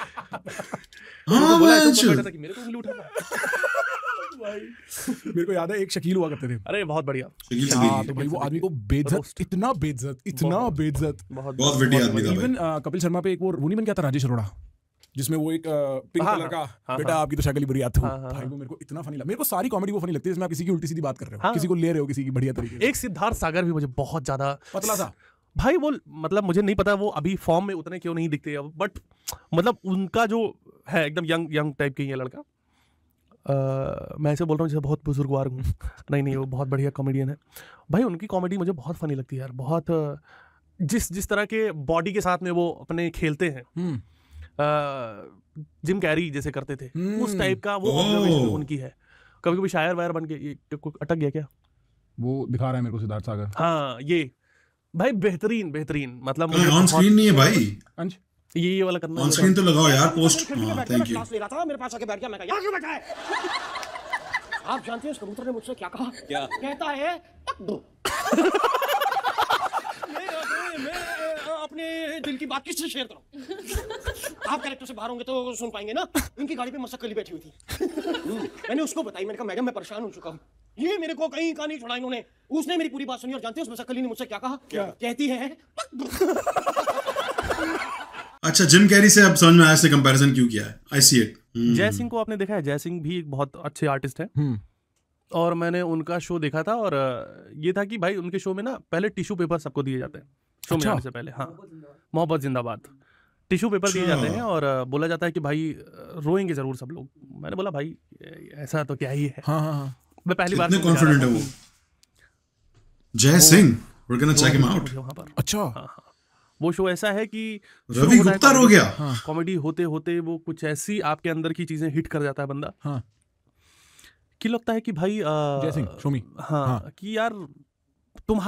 मेरे को उंगली उठाना। मेरे को याद है एक शकील हुआ करते थे। अरे बहुत बढ़िया। तो भाई वो आदमी को बेइज्जत, इतना बेइज्जत बहुत वटी आदमी था। इवन कपिल शर्मा पे एक वो नहीं बन गया था राजेश अरोड़ा, जिसमें वो एक पिंक कलर का बेटा आपकी तो शक्ल ही बुरी आती है। भाई वो मेरे को इतना फनी लगा। मेरे को सारी कॉमेडी वो फनी लगती है जिसमें आप किसी की उल्टी सीधी बात कर रहे हो, किसी को ले रहे हो किसी की बढ़िया तरीके से। एक सिद्धार्थ सागर भी मुझे बहुत ज्यादा पतला सा भाई, वो मतलब मुझे नहीं पता वो अभी फॉर्म में उतने क्यों नहीं दिखते अब, बट मतलब उनका जो है एकदम यंग टाइप की ये लड़का। मैं ऐसे बोल रहा हूँ जैसे बहुत बुजुर्गवार हूँ। नहीं वो बहुत बढ़िया कॉमेडियन है भाई। उनकी कॉमेडी मुझे बहुत फनी लगती है यार। बहुत जिस तरह के बॉडी के साथ में वो अपने खेलते हैं, जिम कैरी जैसे करते थे उस टाइप का वो ऑब्जर्वेशन उनकी है। कभी कभी शायर वायर बन के ये अटक गया क्या, वो दिखा रहा है मेरे को सिद्धार्थ सागर। हाँ ये भाई बेहतरीन मतलब ऑन स्क्रीन नहीं है भाई, ये वाला करना ऑन स्क्रीन तो लगाओ यार पोस्ट। हां थैंक यू। क्लास ले रहा था, मेरे पास आके बैठ गया। मैं कहा यहां क्यों बैठा है? आप जानते हैं उस कबूतर ने मुझसे क्या कहा? क्या कहता है? टक दो। मैं अपने दिल की बात किससे शेयर करूं? आप कैरेक्टर से बाहर होंगे तो सुन पाएंगे ना। इनकी गाड़ी पे मसक्कली बैठी हुई थी। मैंने उसको बताई, मैंने कहा मैडम मैं परेशान हो चुका हूँ। ये मेरे को कहीं का नहीं छोड़ा इन्होंने। उसने मेरी पूरी बात सुनी और जानते हैं उस मसक्कली ने मुझसे क्या कहा? क्या कहती है? अच्छा जिम कैरी से अब समझ में आया इसने कंपैरिजन क्यों किया है। आई सी इट। जय सिंह को आपने देखा है? जय सिंह भी एक बहुत अच्छे आर्टिस्ट है और मैंने उनका शो देखा था और ये था कि भाई उनके शो में ना पहले टिश्यू पेपर सबको दिए जाते हैं शो में आने से पहले। हाँ मोहब्बत जिंदाबाद टिश्यू पेपर दिए जाते हैं और बोला जाता है कि भाई रोएंगे जरूर सब लोग। मैंने बोला भाई ऐसा तो क्या ही है। हाँ। मैं पहली बार कितने कॉन्फिडेंट है वो Jai Singh. We are gonna check him out. अच्छा वो शो ऐसा है कि रवि गुप्ता रो गया। कॉमेडी होते होते वो कुछ ऐसी आपके अंदर की चीजें हिट कर जाता है बंदा। हाँ। कि लगता है कि भाई जय सिंह शोमी कि यार तुम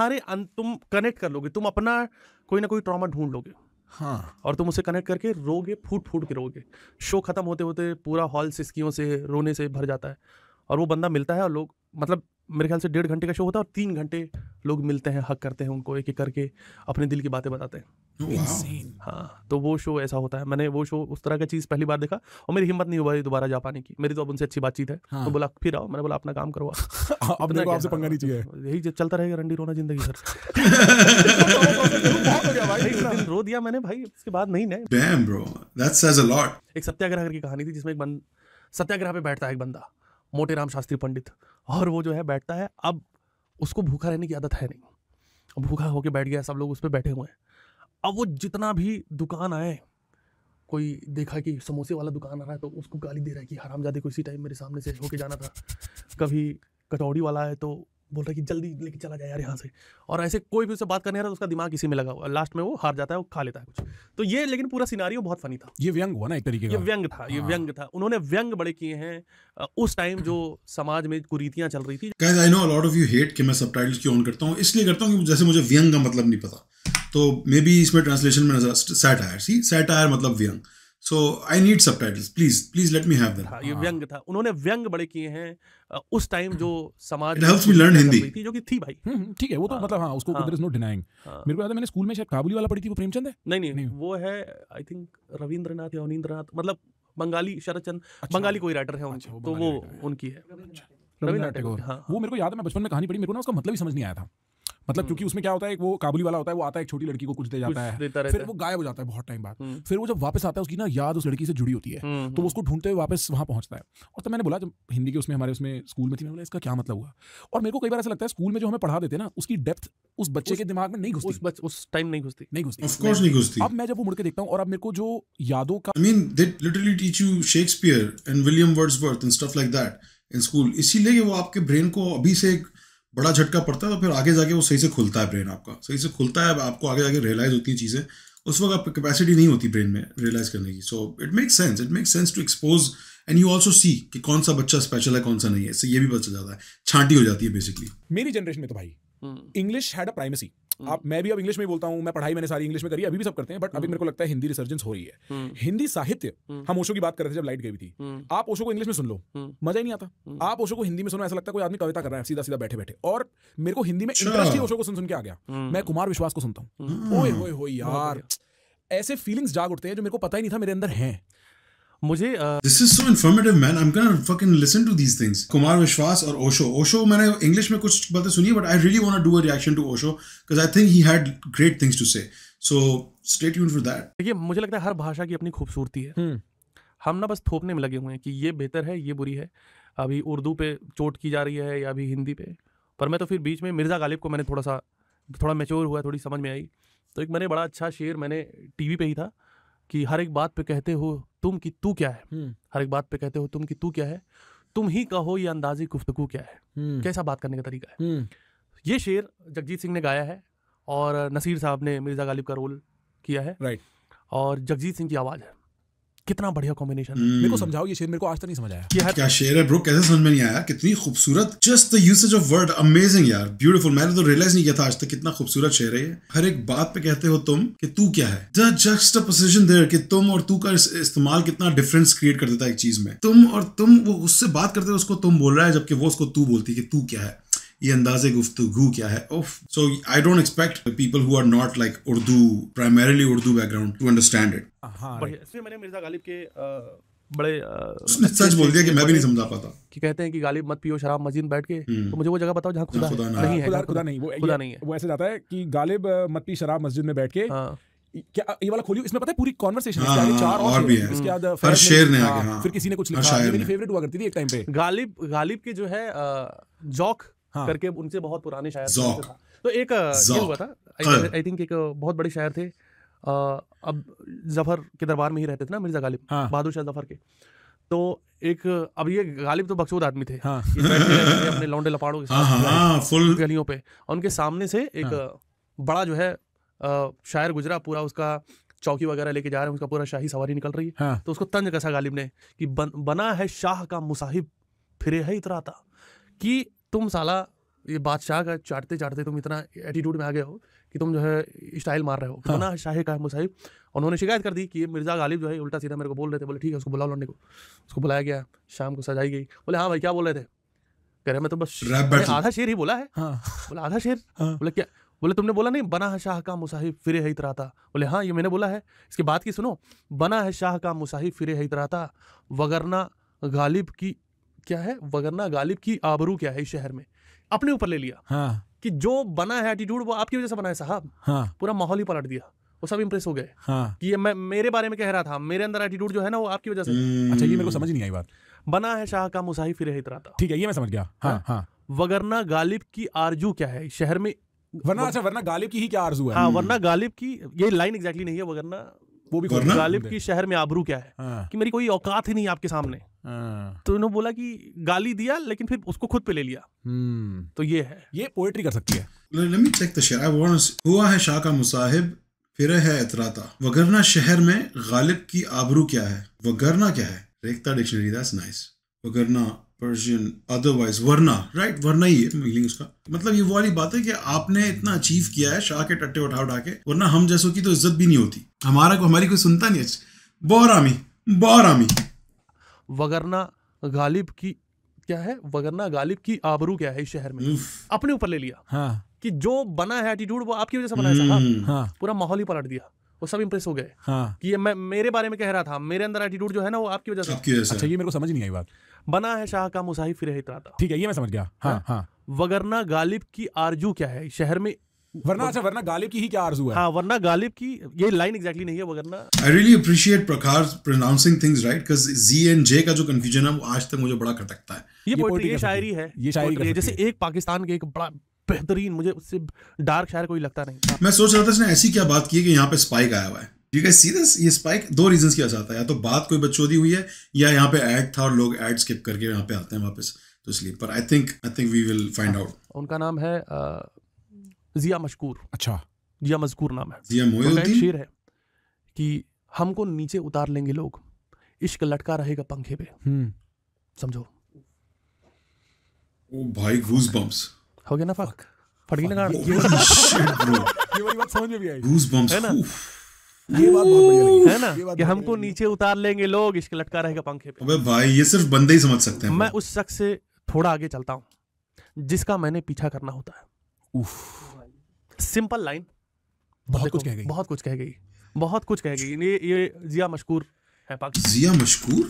कनेक्ट कर लोगे, तुम अपना कोई ना कोई ट्रॉमा ढूंढ लोगे। हाँ। और तुम उसे कनेक्ट करके रोगे, फूट के रोगे। शो खत्म होते होते पूरा हॉल सिसकियों से रोने से भर जाता है और वो बंदा मिलता है और लोग मतलब मेरे ख्याल से 1.5 घंटे का शो होता है और 3 घंटे लोग मिलते हैं, हक करते हैं उनको, एक एक करके अपने दिल की बातें बताते हैं। हाँ तो वो शो ऐसा होता है। मैंने वो शो उस तरह का चीज़ पहली बार देखा और मेरी हिम्मत नहीं हुई दोबारा जा पाने की। मेरी तो अब उनसे अच्छी बातचीत है। तो बोला फिर आओ। मैंने बोला अपना काम करो। अब देखो आपसे पंगा नहीं चाहिए। यही चलता रहेगा रंडी रोना जिंदगी भर। रो दिया मैंने भाई, उसके बाद नहीं। Damn bro, that says a lot. एक सत्याग्रह की कहानी थी जिसमें एक सत्याग्रह पे बैठता है एक बंदा, मोटेराम शास्त्री पंडित, और वो जो है बैठता है। अब उसको भूखा रहने की आदत है नहीं, अब भूखा होके बैठ गया, सब लोग उस पर बैठे हुए हैं। अब वो जितना भी दुकान आए, कोई देखा कि समोसे वाला दुकान आ रहा है तो उसको गाली दे रहा है कि हरामजादे को इसी टाइम मेरे सामने से होके जाना था। कभी कचौड़ी वाला है तो बोल रहा है कि जल्दी लेके चला जाए यार यहाँ से। और ऐसे कोई भी उससे बात करने रहा तो उसका दिमाग इसी में लगा हुआ। लास्ट में वो हार जाता है, वो खा लेता है कुछ। तो ये लेकिन पूरा सिनारियो बहुत फनी था। ये व्यंग हुआ ना एक तरीके का। ये व्यंग था। उन्होंने व्यंग बड़े किए हैं उस टाइम जो समाज में कुरीतियां चल रही थी। Guys, I know a lot of you hate कि मैं सबटाइटल्स क्यों ऑन करता हूँ। इसलिए करता हूँ कि जैसे मुझे व्यंग का मतलब नहीं पता, तो मे बी इसमें ट्रांसलेशन में नजर सैटायर। सी सैटायर मतलब व्यंग। So I need subtitles. Please let me have them. ये व्यंग था। उन्होंने व्यंग बड़े किए हैं उस टाइम जो समाज It helps me learn Hindi जो कि थी भाई। ठीक है वो तो मतलब हाँ उसको there is no denying। मेरे को याद है मैंने स्कूल में शायद काबुली वाला पढ़ी थी। वो प्रेमचंद है? नहीं वो है आई थिंक रविंद्रनाथ या अवनींद्रनाथ, मतलब बंगाली शरदचंद्र बंगाली कोई राइटर है उनके, तो वो उनकी है रविंद्रनाथ टैगोर। वो मेरे को याद है मैं बचपन में कहानी पढ़ी, मेरे को ना उसका मतलब ही समझ नहीं आया था। मतलब क्योंकि उसमें क्या होता है, एक वो काबुली वाला होता है, वो आता है एक छोटी लड़की को कुछ दे जाता है, फिर वो गायब हो जाता है बहुत टाइम बाद। फिर वो जब वापस आता है उसकी ना याद उस लड़की से जुड़ी होती है, तो वो उसको ढूंढते हुए वापस वहां पहुंचता है। और तब मैंने बोला, जब हिंदी के उसमें हमारे उसमें स्कूल में थी, मैंने बोला इसका क्या मतलब हुआ। और मेरे को कई बार ऐसा लगता है स्कूल में जो हमें पढ़ा देते हैं ना, उसकी डेप्थ उस बच्चे के दिमाग में नहीं घुसती, उस टाइम नहीं घुसती। ऑफ कोर्स नहीं घुसती। अब मैं जब वो मुड़ के देखता हूँ और अब मेरे को जो यादों का, I mean they literally teach you Shakespeare and William Wordsworth and stuff like that in school, इसीलिए वो आपके ब्रेन को अभी से एक बड़ा झटका पड़ता है, तो फिर आगे जाके वो सही से खुलता है, ब्रेन आपका सही से खुलता है, आपको आगे जाके रियलाइज होती हैं चीज़ें। उस वक्त आपकी कैपेसिटी नहीं होती ब्रेन में रियलाइज करने की। So it makes sense to expose and you also see कि कौन सा बच्चा स्पेशल है कौन सा नहीं है। इससे ये भी पता चल जाता है, छांटी हो जाती है बेसिकली। मेरी जनरेशन में तो भाई इंग्लिश हैड अ प्राइमेसी। आप मैं भी अब इंग्लिश में ही बोलता हूँ, मैं पढ़ाई मैंने सारी इंग्लिश में करी, अभी भी सब करते हैं, बट अभी मेरे को लगता है हिंदी रिसर्जेंस हो रही है। हिंदी साहित्य, हम ओशो की बात कर रहे थे जब लाइट गई थी, आप ओशो को इंग्लिश में सुन लो, मजा ही नहीं आता। आप ओशो को हिंदी में सुनो, ऐसा लगता है कोई आदमी कविता कर रहा है सीधा सीधा बैठे बैठे। और मेरे को हिंदी में इंटरेस्ट ही ओशो को सुन सुन के आ गया। मैं कुमार विश्वास को सुनता हूँ, ओए होए होए यार, ऐसे फीलिंग्स जाग उठते हैं जो मेरे को पता ही नहीं था मेरे अंदर हैं। मुझे This is so informative, man. I'm gonna fucking listen to these things. Kumar विश्वास और ओशो मैंने इंग्लिश में कुछ बातें सुनी है, but I really want to do a reaction to Osho because I think he had great things to say. So stay tuned for that. देखिए, मुझे लगता है हर भाषा की अपनी खूबसूरती है। हम ना बस थोपने में लगे हुए हैं कि ये बेहतर है, ये बुरी है। अभी उर्दू पे चोट की जा रही है या अभी हिंदी पे, पर मैं तो फिर बीच में मिर्ज़ा गालिब को मैंने थोड़ा मैच्योर हुआ, थोड़ी समझ में आई, तो एक मैंने बड़ा अच्छा शेर मैंने टीवी पे ही था कि हर एक बात पे कहते हो तुम कि तू क्या है, हर एक बात पे कहते हो तुम कि तू क्या है, तुम ही कहो ये अंदाज़ी गुफ्तगू क्या है, कैसा बात करने का तरीका है। ये शेर जगजीत सिंह ने गाया है और नसीर साहब ने मिर्ज़ा गालिब का रोल किया है, राइट, और जगजीत सिंह की आवाज़ है। कितना बढ़िया कॉम्बिनेशन है। मेरे को समझाओ ये शेर, मेरे को आज तक नहीं समझ आया क्या शेर है ब्रो, कैसे समझ में नहीं आया, कितनी खूबसूरत, just the usage of word amazing यार, ब्यूटीफुल। मैंने तो रियलाइज नहीं किया था आज तक कितना खूबसूरत शेर है ये। हर एक बात पे कहते हो तुम कि तू क्या है, द जक्सटापोजिशन देयर कि तुम और तू का इस्तेमाल कितना डिफरेंस क्रिएट कर देता है एक चीज में। तुम और तुम, वो उससे बात करते हो उसको तुम बोल रहा है, जबकि वो उसको तू बोलती है कि तू क्या है, ये अंदाज़े गुफ्तगू क्या है। So I don't expect people who are not like Urdu, primarily Urdu background to understand it. इसमें मैंने मिर्ज़ा गालिब के बड़े उसने सच बोल दिया कि मैं भी नहीं समझा पाता, कि कहते हैं कि गालिब मत पियो शराब मस्जिद में बैठ के, तो मुझे वो जगह बताओ जहाँ खुदा नहीं है। खुदा नहीं, खुदा नहीं है। वो ऐसे जाता है कि गालिब मत पी शराब मस्जिद में बैठ के। क्या ये वाला खोलियो, इसमें पता है पूरी कॉन्वर्सेशन है, इसके आगे 4 और भी है, इसके बाद हर शेर ने आगे फिर किसी ने कुछ लिखा, ये मेरी फेवरेट हुआ करती थी एक टाइम पे। गालिब के जो है जौक करके उनसे बहुत पुराने शायर था, तो एक ये हुआ था, आई थिंक एक बहुत बड़े शायर थे, अब जफर के दरबार में ही रहते थे ना मिर्ज़ा गालिब, बहादुर शाह जफर के। तो एक, अब ये गालिब तो बकचोद आदमी थे, अपने लौंडे लपाड़ों के साथ फुल गलियों पे, उनके सामने से एक बड़ा जो है शायर गुजरा, पूरा उसका चौकी वगैरह लेके जा रहे हैं, उसका पूरा शाही सवारी निकल रही है, तो उसको तंज कसा गालिब ने कि बना है शाह का मुसाहिब फिरे है इतराता, कि तुम साला ये बादशाह का चाटते चाटते तुम इतना एटीट्यूड में आ गए हो कि तुम जो है स्टाइल मार रहे हो, बना है शाह का मुसाहिब। उन्होंने शिकायत कर दी कि ये मिर्ज़ा गालिब जो है उल्टा सीधा मेरे को बोल रहे थे। बोले ठीक है, उसको बुलाओ लौंडे को। उसको बुलाया गया, शाम को सजाई गई। बोले हाँ भाई क्या बोल रहे थे? कह रहे मैं तो बस आधा शेर ही बोला है। बोला आधा शेर? बोले क्या? बोले तुमने बोला नहीं बना है शाह का मुसाहिब फिरे है इतराता। बोले हाँ ये मैंने बोला है। इसके बाद की सुनो, बना है शाह का मुसाहिब फिरे है इतराता, वगरना गालिब की क्या है, वगरना गालिब की आबरू क्या है इस शहर में। अपने ऊपर ले लिया कि जो बना है एटीट्यूड वो आपकी वजह से बना है साहब। पूरा माहौल ही पलट दिया, वो सब इंप्रेस हो गए कि ये मैं मेरे बारे में कह रहा था, मेरे अंदर एटीट्यूड जो है ना वो आपकी वजह से। अच्छा ये मेरे को समझ नहीं आई बात। बना है शाह का मुसाहिब फिरे है इतराता, ठीक है ये मैं समझ गया। वगरना गालिब की आरजू क्या है शहर में, वरना गालिब की ही क्या आरजू है। हाँ वरना गालिब की, ये लाइन एग्जैक्टली नहीं है, वगरना वो भी गालिब की शहर में आबरू क्या है, कि मेरी कोई औकात ही नहीं आपके सामने। तो उन्होंने बोला कि गाली दिया लेकिन फिर उसको खुद पे ले लिया। तो ये है, ये पोएट्री कर सकती है। Let me check the share. हुआ है शाह का मुसाहिब फिरे है इतराता, वगरना शहर में गालिब की आबरू क्या है। वगरना क्या है? Rekhta dictionary, that's nice. वगरना पर्शियन अदरवाइज, वरना, राइट, वरना ही है मीनिंग उसका। मतलब ये वाली बात है कि आपने इतना अचीव किया है शाह के टट्टे उठा उठा के, वरना हम जैसों की तो इज्जत भी नहीं होती, हमारी कोई सुनता नहीं है। बौरामी। वगरना गालिब की क्या है, वगरना गालिब की आबरू क्या है इस शहर में। अपने ऊपर ले लिया कि जो बना है एटीट्यूड वो आपकी वजह से बना है साहब। पूरा माहौल ही पलट दिया, वो सब इंप्रेस हो गए कि ये मैं मेरे बारे में कह रहा था, मेरे अंदर एटीट्यूड जो है ना वो आपकी वजह से। अच्छा ये मेरे को समझ नहीं आई बात। बना है शाह का मुसाहिब फिरे है इतराता, ठीक है ये मैं समझ गया। वगरना गालिब की आरजू क्या है शहर में, वरना गालिब की ही क्या आरज़ू है। हाँ वरना गालिब की, ये लाइन एग्जैक्टली नहीं है, वरना। I really appreciate प्रखार pronouncing things right, because Z and J का जो confusion है वो आज तक मुझे बड़ा खटकता है। ये पोएट्री, ये शायरी है, ये शायरी है। जैसे एक पाकिस्तान के एक बड़ा बेहतरीन, मुझे उससे डार्क शायर कोई लगता नहीं। मैं सोच रहा था इसने ऐसी क्या बात की है कि यहाँ पे स्पाइक आया हुआ है। You guys see this? ये स्पाइक 2 रीजंस की वजह से आता है, या तो बात कोई बकचोदी हुई है, या यहाँ पे ऐड था और लोग ऐड स्किप करके यहाँ पे आते हैं वापस, तो इसलिए। पर I think we will find out. उनका नाम है जिया मशकूर। अच्छा, जिया मजकूर नाम है। जिया मोइनुद्दीन। शेर है कि हमको नीचे उतार लेंगे लोग, इश्क लटका रहेगा पंखे पे। समझो। ओ भाई, गूज बम्प्स हो गया ना फक। फट गई ना गाड़ी। ये वाली बात समझ में भी आई, गूज़बम्प्स है ना? ये बात बहुत बढ़िया लगी है ना कि हमको नीचे उतार लेंगे लोग, इश्क लटका रहेगा पंखे पे। अबे भाई ये सिर्फ बंदे ही समझ सकते हैं। मैं उस शख्स से थोड़ा आगे चलता हूँ जिसका मैंने पीछा करना होता है। सिंपल लाइन, बहुत कुछ कह गई, बहुत कुछ कह गई, बहुत कुछ कह गई। ये जिया मशकूर है पाकिस्तान। जिया मशकूर,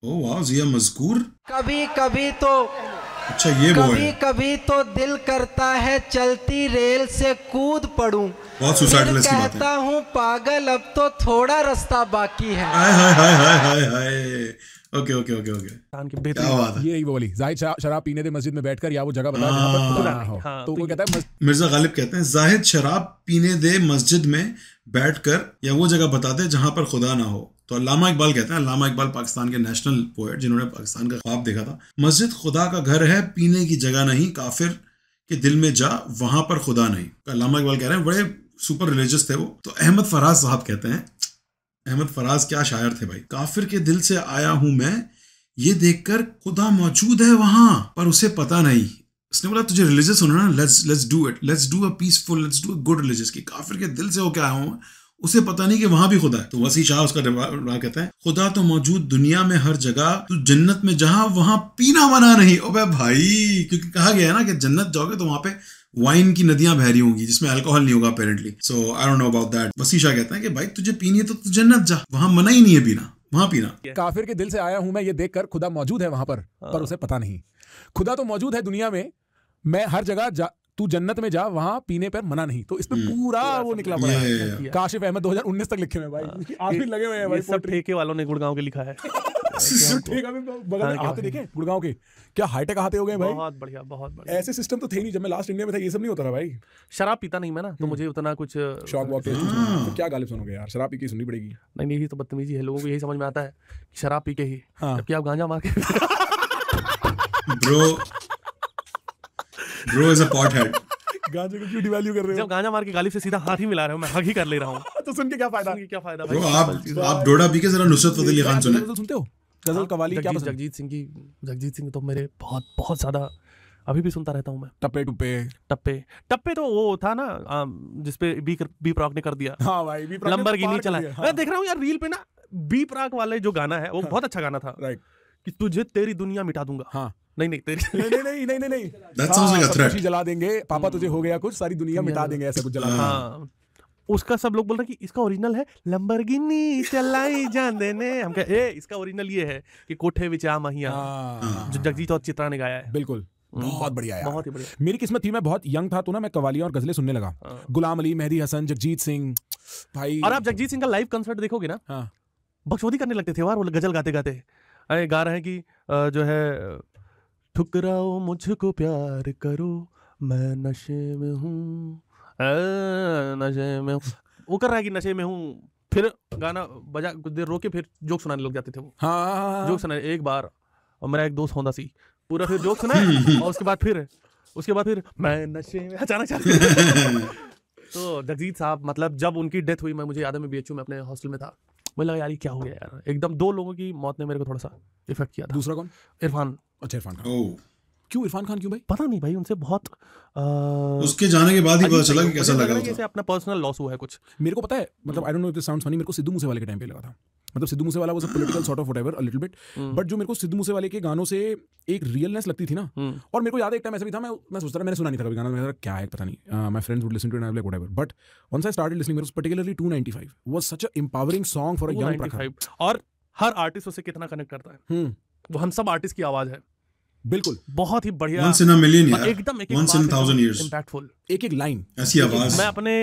ओह वाह, जिया मजकूर। कभी कभी तो अच्छा ये वो कभी है। कभी तो दिल करता है चलती रेल से कूद पड़ूं, बहुत सुसाइडलिस्ट की बात है। कहता हूँ पागल अब तो थोड़ा रास्ता बाकी है। हाय हाय हाय हाय हाय हाय। ओके ओके ओके ओके, क्या बात है। ये ही वो वाली, जाहिद शराब पीने दे मस्जिद में बैठकर, या वो जगह बता जहाँ पर खुदा ना हो। हाँ, तो कोई कहता है मिर्जा गालिब कहते हैं जाहिद शराब पीने दे मस्जिद में बैठकर, या वो जगह बता दे जहां पर खुदा ना हो। तो अल्लामा इकबाल कहते हैं, अल्लामा इकबाल पाकिस्तान के नेशनल पोएट जिन्होंने पाकिस्तान का ख्वाब देखा था, मस्जिद खुदा का घर है पीने की जगह नहीं, काफिर के दिल में जा वहां पर खुदा नहीं। अल्लामा इकबाल कह रहे हैं, बड़े सुपर रिलीजियस थे वो। तो अहमद फराज साहब कहते हैं, अहमद फराज क्या शायर थे भाई, काफिर के दिल से आया हूं मैं ये देखकर खुदा मौजूद है वहां पर उसे पता नहीं। उसने बोला तुझे रिलीजियस होना ना, let's do it, let's do a peaceful, let's do a good religious. की काफिर के दिल से होके आया हूं, उसे पता नहीं कि वहां भी खुदा है। तो वसी शाह उसका जवाब कहता है, खुदा तो मौजूद दुनिया में हर जगह, तू जन्नत में जहां वहां पीना मना नहीं। ओबे भाई, क्योंकि कहा गया है ना कि जन्नत जाओगे तो वहां पे वाइन की नदियां बह रही होंगी जिसमें अल्कोहल नहीं होगा apparently. So I don't know about that. वसी शाह कहता है कि भाई तुझे पीनी है तो तू जन्नत जा, वहां मना ही नहीं है पीना, वहां पीना। काफिर के दिल से आया हूं मैं ये देखकर खुदा मौजूद है वहां पर उसे पता नहीं। खुदा तो मौजूद है दुनिया में, मैं हर जगह तू जन्नत में जा वहां पीने पर मना नहीं। तो इसमें पूरा वो निकला पड़ा है। काशिफ अहमद 2019 तक लिखे हुए भाई, आज भी लगे हुए हैं भाई। सब ठेके वालों ने गुड़गांव के लिखा है। ठेका भी बगल में आते देखे गुड़गांव के, क्या हाईटेक आते हो गए भाई। बहुत बढ़िया, बहुत बढ़िया। ऐसे सिस्टम तो थे नहीं जब मैं लास्ट इंडिया में था, ये सब नहीं होता था भाई। शराब पीता नहीं मैं ना, तो मुझे उतना कुछ शौक वॉक तो क्या गालिब सुनोगे यार, शराब पी के सुननी पड़ेगी। नहीं, यही तो बदतमीजी है, लोगों को यही समझ में आता है कि शराब पी के ही, जबकि आप गांजा मार के bro is a pot head. गांजे को क्यों डिवैल्यू कर रहे हो? जब गांजा मार के गालिब से सीधा हाथ ही मिला रहे हो, मैं हक ही कर ले रहा हूँ। तो सुन के क्या फायदा? क्या फायदा ब्रो? आप डोडा पी के जरा नुसरत फतेह अली खान सुने। सुनते हो गजल कवाली? क्या पसंद? जगजीत सिंह तो मेरे बहुत बहुत ज्यादा अभी भी सुनता रहता हूँ मैं। टप्पे तो वो था ना जिसपे बी प्राक ने कर दिया। हाँ भाई, बी प्राक लंबरगिनी चला है। मैं देख रहा हूँ यार रील पे ना, बी प्राक वाले जो गाना है वो बहुत अच्छा गाना था, राइट, कि तुझे तेरी दुनिया मिटा दूंगा। हाँ नहीं तेरी नहीं That sounds like a threat. जला देंगे पापा, तुझे हो गया कुछ, सारी दुनिया मिटा देंगे, ऐसा कुछ जला। हाँ, उसका सब लोग बोल रहे हैं कि इसका ओरिजिनल है लंबरगिनी चलाई जान देने। हम कहे इसका ओरिजिनल ये है कि कोठे विच आ महिया, जो जगजीत और चित्रा ने गाया है। बिल्कुल, बहुत बढ़िया यार, बहुत ही बढ़िया। मेरी किस्मत थी, मैं बहुत यंग था तो ना मैं कवालियां और गजलें सुनने लगा। गुलाम अली, मेहदी हसन, जगजीत सिंह भाई। और आप जगजीत सिंह का लाइव कंसर्ट देखोगे ना, बकचोदी करने लगते थे यार वो गजल गाते गाते। अरे गा रहे हैं कि जो है, ठुकराओ मुझको प्यार करो मैं नशे में हूँ, नशे में हूँ। वो कर रहा है कि नशे में हूँ, फिर गाना बजा कुछ देर रोके फिर जोक सुनाने लग जाते थे वो। हाँ, जोक सुनाने एक बार, और मेरा एक दोस्त होंदा सी पूरा फिर जोक सुनाए, और उसके बाद फिर मैं नशे में अचानक चल। तो जगजीत साहब, मतलब जब उनकी डेथ हुई, मुझे याद है मैं BHU में अपने हॉस्टल में था, मुझे लगा यार ये क्या हो गया यार, एकदम 2 लोगों की मौत ने मेरे को थोड़ा सा इफेक्ट किया था। दूसरा कौन? इरफान। अच्छा, इरफान खान। क्यों इरफान खान क्यों भाई? पता नहीं भाई, उनसे बहुत उसके जाने के बाद ही पता चला कि कैसा लगा था। जैसे अपना पर्सनल लॉस हुआ है कुछ। मेरे को पता है, मतलब I don't know if this sounds funny, मेरे को सिद्धू मूसेवाले के टाइम पे लगा था। मतलब Sidhu Moosewala was a political sort of whatever a little bit, but जो मेरे को सिद्धू मूसेवाले के गानों से एक रियलनेस लगती थी ना, और मेरे को याद है एक टाइम ऐसा भी था, मैं सोचता था, मैंने सुना नहीं था कभी गाना, मेरा क्या है पता नहीं, my friends would listen to it and like whatever, but once I started listening, मेरे को particularly 295 was such a empowering song for a young Prakhar. और हर आर्टिस्ट उससे कितना कनेक्ट करता है, वो हम सब आर्टिस्ट की आवाज है। बिल्कुल, बहुत ही बढ़िया, once in a million यार, एकदम once in 1000 years, इंपैक्टफुल, एक लाइन ऐसी आवाज। मैं अपने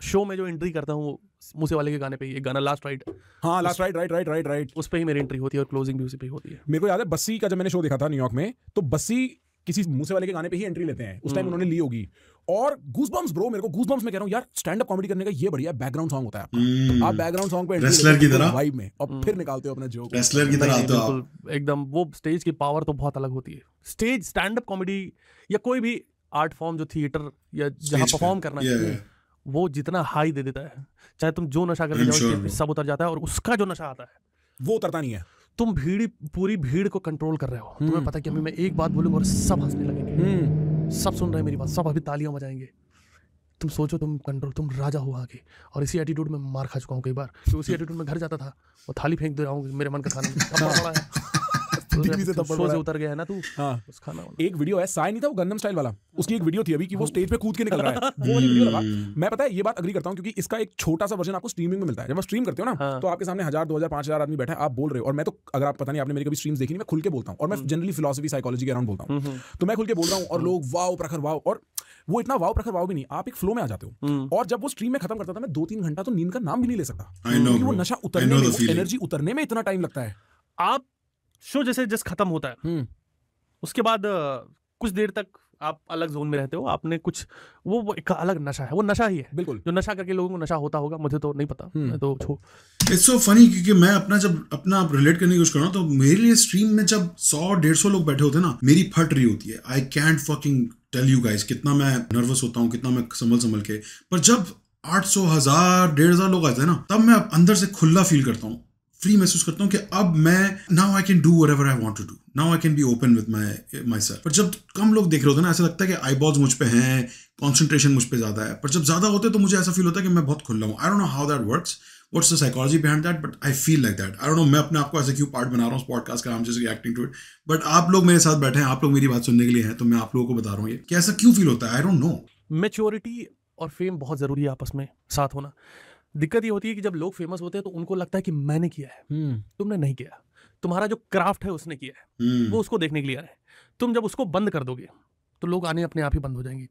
शो में जो एंट्री करता हूँ मूसेवाले के गाने पे, एक गाना लास्ट राइड, हाँ लास्ट राइड, उस पे ही मेरी एंट्री होती है और क्लोजिंग भी उसी पे ही होती है। मेरे को याद है बस्सी का, जब मैंने शो देखा था न्यूयॉर्क में, तो बस्सी किसी मूसेवाले के गाने पे ही एंट्री लेते हैं, उस टाइम उन्होंने ली होगी। और गूज़बम्प्स ब्रो, मेरे को गूज़बम्प्स में कह रहा हूँ यार, स्टैंड अप कॉमेडी करने का ये बढ़िया बैकग्राउंड सॉन्ग होता है आपका। आप बैकग्राउंड सॉन्ग पे रेसलर की तरह वाइब में, और फिर निकालते हो अपना जोक, रेसलर की तरह आते हो आप एकदम। वो स्टेज की पावर तो बहुत अलग होती है। स्टेज स्टैंड अप कॉमेडी या कोई भी आर्ट फॉर्म जो थिएटर या जहाँ परफॉर्म करना चाहिए, वो जितना हाई दे देता है, चाहे तुम जो नशा करने जाओ सब उतर जाता है, और उसका जो नशा आता है वो उतरता नहीं है। तुम पूरी भीड़ को कंट्रोल कर रहे हो, तुम्हें पता है कि अभी मैं एक बात बोलूंगा और सब हंसने लगेंगे। सब सुन रहे हैं मेरी बात, सब अभी तालियां बजाएंगे। तुम सोचो तुम राजा हो आगे। और इसी एटीट्यूड में मार खा चुका हूँ कई बार, तो उसी एटीट्यूड में घर जाता था और थाली फेंक दे रहा हूँ मेरे मन का खाना पड़ा है। शो से उतर गया है ना तू। हाँ। उस खाना एक वीडियो है, साय नहीं था वो गन्नम स्टाइल वाला, उसकी एक वीडियो थी अभी कि वो स्टेज पे कूद के निकल रहा है, वो वाली वीडियो लगा। मैं पता है ये बात अग्री करता हूँ, क्योंकि इसका एक छोटा सा वर्जन आपको स्ट्रीमिंग में मिलता है। जब आप स्ट्रीम करते हो ना, तो आपके सामने 1000, 2000, 5000 आदमी बैठे हैं, आप बोल रहे हो। और मैं तो, अगर आप पता नहीं आपने मेरी कभी स्ट्रीम्स देखी नहीं, मैं खुल के बोलता हूँ। और मैं जनरली फिलॉसफी साइकोलॉजी के अराउंड बोलता हूँ, तो मैं खुल के बोल रहा हूँ और लोग वाव प्रखर वाव। और वो इतना वाव प्रखर वाव भी नहीं, आप एक फ्लो में आ जाते हो। और जब वो स्ट्रीम में खत्म करता था, मैं 2-3 घंटा तो नींद का नाम भी नहीं ले सकता, क्योंकि वो नशा उतरने में, एनर्जी उतरने में इतना टाइम लगता है। आप शो जैसे खत्म होता है, उसके बाद कुछ देर तक आप अलग जोन में रहते हो। आपने कुछ वो एक अलग नशा है, वो नशा ही है बिल्कुल, जो नशा करके लोगों को नशा होता होगा, मुझे तो नहीं पता। मैं तो इट्स सो फनी, क्योंकि मैं अपना रिलेट करने की कोशिश कर रहा हूँ, तो मेरे लिए स्ट्रीम में जब 100-150 लोग बैठे होते हैं ना, मेरी फट रही होती है। I can't fucking tell you guys कितना मैं नर्वस होता हूँ, कितना मैं संभल के। पर जब 800, 1000, 1500 लोग आते हैं ना, तब मैं अंदर से खुला फील करता हूँ, फ्री महसूस करता हूँ कि अब मैं now I can do whatever I want to do, now I can be open with my self. पर जब कम लोग देख रहे होते हैं ना, ऐसा लगता है कि आईबॉल्स मुझ पे हैं, कंसंट्रेशन मुझ पे ज्यादा है। पर जब ज्यादा होते हैं तो मुझे ऐसा फील होता है कि मैं बहुत खुला हूँ। I don't know how that works, what's the psychology behind that, but I feel like that. I don't know मैं अपने आप को ऐसे क्यों पार्ट बना रहा हूँ पॉडकास्ट का, I am just reacting to it. But आप लोग मेरे साथ बैठे हैं, आप लोग मेरी बात सुनने के लिए हैं, तो मैं आप लोगों को बता रहा हूँ ये कि ऐसा क्यों फील होता है। I don't know. मैच्योरिटी और फेम बहुत जरूरी है आपस में साथ होना। दिक्कत ये होती है कि जब लोग फेमस होते हैं तो उनको लगता है कि मैंने किया है, तुमने नहीं किया। तुम्हारा जो क्राफ्ट है उसने किया है, वो उसको देखने के लिए आए। तुम जब उसको बंद कर दोगे तो लोग आने अपने आप ही बंद हो जाएंगे।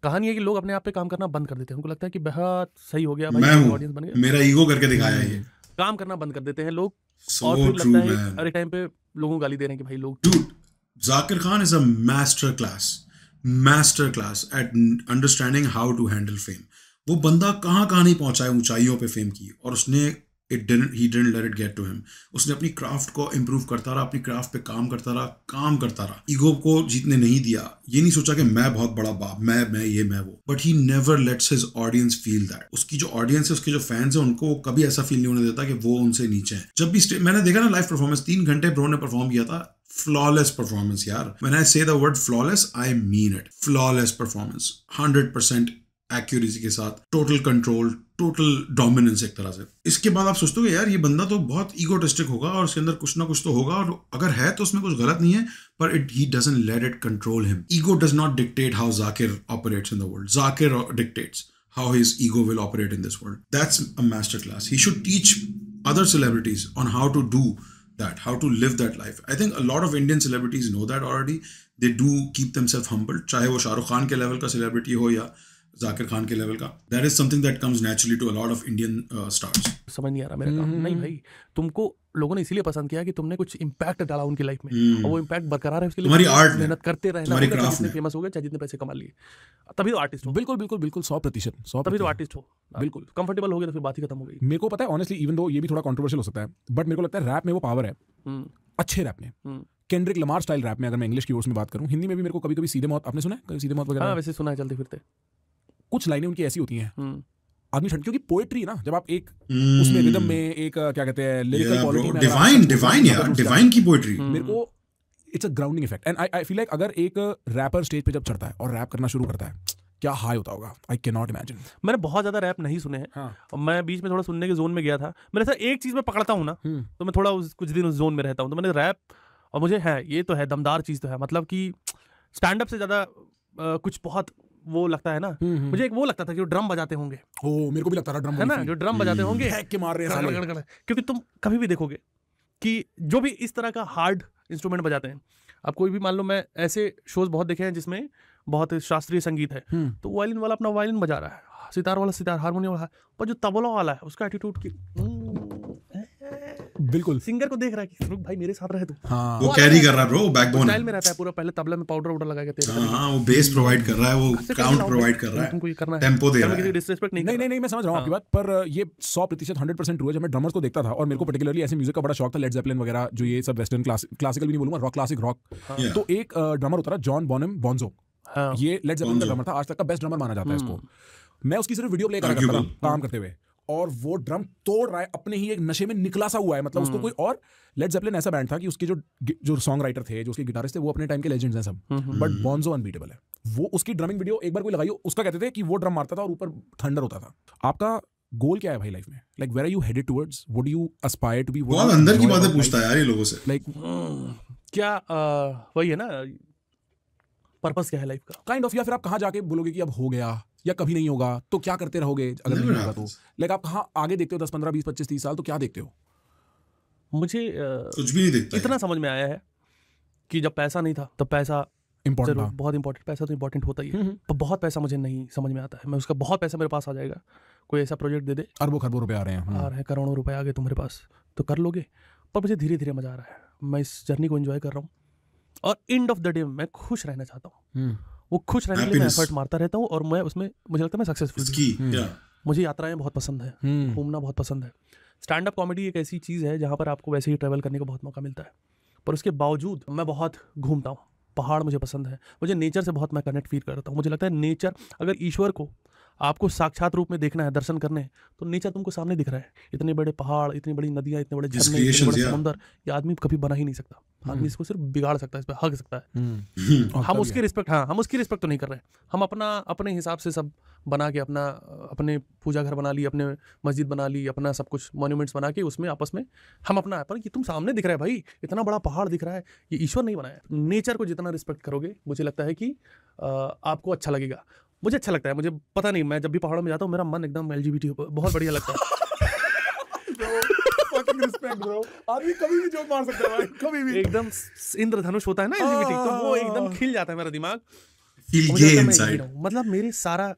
कहानी है कि लोग अपने आप पे काम करना बंद कर देते हैं, उनको लगता है कि बहुत सही हो गया भाई, ऑडियंस बन गया, मेरा ईगो करके दिखाया है ये। काम करना बंद कर देते हैं लोग। और फिर लगता है अरे टाइम पे लोगों को गाली दे रहे हैं कि भाई लोग। Dude, Zakir Khan is a master class at understanding how to handle fame. वो बंदा कहाँ नहीं पहुंचा है ऊंचाइयों पे फेम की, और उसने he didn't let it get to him. उसने अपनी क्राफ्ट को इम्प्रूव करता रहा, अपनी क्राफ्ट पे काम करता रहा, ईगो को जीतने नहीं दिया। ये नहीं सोचा कि मैं बहुत बड़ा बाप, मैं ये मैं वो, but he never lets his audience feel that. उसकी जो ऑडियंस है, उसके जो फैंस है, उनको कभी ऐसा फील नहीं होने देता कि वो उनसे नीचे हैं। जब भी मैंने देखा ना लाइव परफॉर्मेंस, 3 घंटे ब्रो ने परफॉर्म किया था, flawless performance यार। When I say the word flawless, I mean it. Flawless performance, 100% accuracy के साथ, टोटल कंट्रोल, टोटल डोमिनेंस एक तरह से। इसके बाद आप सोचते हो यार ये बंदा तो बहुत ईगोटिस्टिक होगा और उसके अंदर कुछ ना कुछ तो होगा, और अगर है तो उसमें कुछ गलत नहीं है, पर he doesn't let it control him. Ego does not dictate how Zakir operates in the world. Zakir dictates how his ego will operate in this world. That's a masterclass. He should teach other celebrities on how to do that, how to live that life. I think a lot of Indian celebrities know that already. They do keep themselves humble, चाहे वो शाहरुख खान के level का celebrity हो या जाकिर खान के level का। That is something that comes naturally to a lot of Indian stars. समझ नहीं आ रहा मेरा काम। नहीं भाई, तुमको लोगों ने इसीलिए पसंद किया कि तुमने कुछ इम्पैक्ट डाला उनकी लाइफ में, और वो इम्पैक्ट बरकरार है, उसके लिए तुम्हारी आर्ट मेहनत करते रहना, जितने फेमस हो गए, चाहे जितने पैसे कमा लिए, तभी तो आर्टिस्ट हो। बिल्कुल 100%। तभी तो आर्टिस्ट हो, बिल्कुल कंफर्टेबल हो गए तो फिर बात ही खत्म हो गई। मेरे को पता है ऑनेस्टली, इवन दो ये भी थोड़ा कंट्रोवर्शियल हो सकता है, बट मेरे को लगता है रैप में वो पावर है, अच्छे रैप में, केंड्रिक लमार स्टाइल रैप में, अगर मैं इंग्लिश की वर्ड्स में बात करूं। हिंदी में भी मेरे को कभी सीधे मौत, आपने सुना है सीधे मौत वगैरह? हाँ, वैसे सुना है, चलते फिरते। कुछ लाइनें उनकी ऐसी होती हैं, आदमी ठंड, क्योंकि पोएट्री है ना, जब आप एक उसमें रिदम में एक क्या कहते हैं लिरिकल क्वालिटी में, डिवाइन की पोएट्री, मेरे को it's a grounding effect. And I feel like अगर एक रैपर स्टेज पे जब चढ़ता है और रैप करना शुरू करता है, क्या हाई होता होगा, आई कैन नॉट इमेजिन। मैंने बहुत ज्यादा रैप नहीं सुने हैं। हाँ। मैं बीच में थोड़ा सुनने के जोन में गया था। मैंने ऐसा एक चीज में पकड़ता हूँ ना, तो मैं थोड़ा कुछ दिन उस जोन में रहता हूँ, तो मैंने रैप, और मुझे है ये तो है दमदार चीज तो है, मतलब कि स्टैंड अप से ज्यादा कुछ बहुत वो लगता है ना। मुझे एक वो लगता था जो ड्रम बजाते होंगे। मेरे को भी लगता था ड्रम है ना, जो ड्रम बजाते होंगे, के मार रहे हैं। क्योंकि तुम कभी भी देखोगे कि जो भी इस तरह का हार्ड इंस्ट्रूमेंट बजाते हैं, आप कोई भी मान लो, मैं ऐसे शोज बहुत देखे हैं जिसमें बहुत शास्त्रीय संगीत है, तो वायलिन वाला अपना वायलिन बजा रहा है, सितार वाला सितार, हारमोनियम वाला, पर जो तबला वाला है उसका एटीट्यूड की बिल्कुल सिंगर को देख रहा है कि रुक भाई मेरे साथ रहे तू। हाँ, वो कैरी कर रहा है ब्रो, बैकबोन स्टाइल में रहता है पूरा। पहले तबला में पाउडर वाउडर लगाएगा तेरे, हां वो बेस प्रोवाइड कर रहा है, वो काउंट प्रोवाइड कर रहा है, तुमको ये करना है, टेंपो दे रहा है। डिसरिस्पेक्ट नहीं मैं समझ रहा हूं आपकी बात, पर ये 100% 100% ट्रू है। जब मैं ड्रमर्स को देखता था, और मेरे को पर्टिकुलरली ऐसे म्यूजिक का बड़ा शौक था, लेड ज़ेपेलिन वगैरह, जो ये सब वेस्टर्न क्लासिकल भी नहीं बोलूंगा, रॉक, क्लासिक रॉक। तो एक ड्रमर होता था जॉन बोनजो, ये लेड ज़ेपेलिन का ड्रमर था, आज तक का बेस्ट ड्रमर माना जाता है इसको। मैं उसकी सिर्फ वीडियो प्ले करा करता था काम करते हुए, और वो ड्रम तोड़ रहा है, अपने ही एक नशे में निकला सा हुआ है, मतलब उसको कोई और लेड ज़ेपेलिन ऐसा बैंड था कि उसके जो सॉन्ग राइटर थे, जो उसके गिटारिस्ट थे, वो अपने टाइम के लेजेंड्स हैं सब, बट बोन्जो अनबीटेबल है। वो उसकी ड्रमिंग वीडियो एक बार कोई लगाई, उसका कहते थे कि वो ड्रम मारता था और ऊपर थंडर होता था। आपका गोल क्या है भाई लाइफ में? Like where are you headed towards? What do you aspire to be? बहुत अंदर की बातें पूछता है यार ये लोगों से। लाइक क्या वही है ना, पर्पस क्या है लाइफ का, काइंड ऑफ। या फिर आप कहाँ जाके बोलोगे कि अब हो गया, या कभी नहीं होगा, तो क्या करते रहोगे अगर नहीं होगा तो? लाइक आप कहाँ आगे देखते हो 10, 15, 20, 25, 30 साल, तो क्या देखते हो? मुझे कुछ भी नहीं देखता। इतना समझ में आया है कि जब पैसा नहीं था तब पैसा इम्पोर्टेंट था, बहुत इंपॉर्टेंट। पैसा तो इंपॉर्टेंट होता ही है, पर बहुत पैसा मुझे नहीं समझ में आता है। मैं उसका बहुत पैसा मेरे पास आ जाएगा, कोई ऐसा प्रोजेक्ट दे दे, अरबों खरबों रुपए आ रहे हैं, करोड़ों रुपए आ गए तुम्हारे पास, तो कर लोगे। पर मुझे धीरे धीरे मजा आ रहा है, मैं इस जर्नी को एंजॉय कर रहा हूँ, और एंड ऑफ द डे मैं खुश रहना चाहता हूँ। वो खुश रहने के लिए मैं एफर्ट मारता रहता हूँ, और मैं उसमें मुझे लगता है मैं सक्सेसफुल। मुझे यात्राएं बहुत पसंद है, घूमना बहुत पसंद है। स्टैंड अप कॉमेडी एक ऐसी चीज़ है जहाँ पर आपको वैसे ही ट्रैवल करने का बहुत मौका मिलता है, पर उसके बावजूद मैं बहुत घूमता हूँ। पहाड़ मुझे पसंद है, मुझे नेचर से बहुत मैं कनेक्ट फील करता हूँ। मुझे लगता है नेचर, अगर ईश्वर को आपको साक्षात रूप में देखना है, दर्शन करने हैं, तो नेचर तुमको सामने दिख रहा है। इतने बड़े पहाड़, इतनी बड़ी नदियाँ, इतने बड़े झरने, इतने बड़े समुंदर, ये आदमी कभी बना ही नहीं सकता। आदमी इसको सिर्फ बिगाड़ सकता है, इस पर हग सकता है। हम उसकी रिस्पेक्ट, हम उसकी रिस्पेक्ट तो नहीं कर रहे। हम अपने हिसाब से सब बना के अपने पूजा घर बना ली, अपने मस्जिद बना ली, अपना सब कुछ मॉन्यूमेंट्स बना के उसमें आपस में हम अपना है। पर ये तुम सामने दिख रहा है भाई, इतना बड़ा पहाड़ दिख रहा है, ये ईश्वर नहीं बनाया। नेचर को जितना रिस्पेक्ट करोगे, मुझे लगता है कि आपको अच्छा लगेगा। मुझे अच्छा लगता है, मुझे पता नहीं, मैं जब भी पहाड़ों में जाता हूँ मेरा मन एकदम LGBT बहुत बढ़िया लगता है। रिस्पेक्ट ब्रो, आदमी कभी भी जोक मार सकता है भाई, कभी भी। एकदम इंद्रधनुष होता है ना LGBT, तो वो एकदम खिल जाता है मेरा दिमाग। मतलब मेरे सारा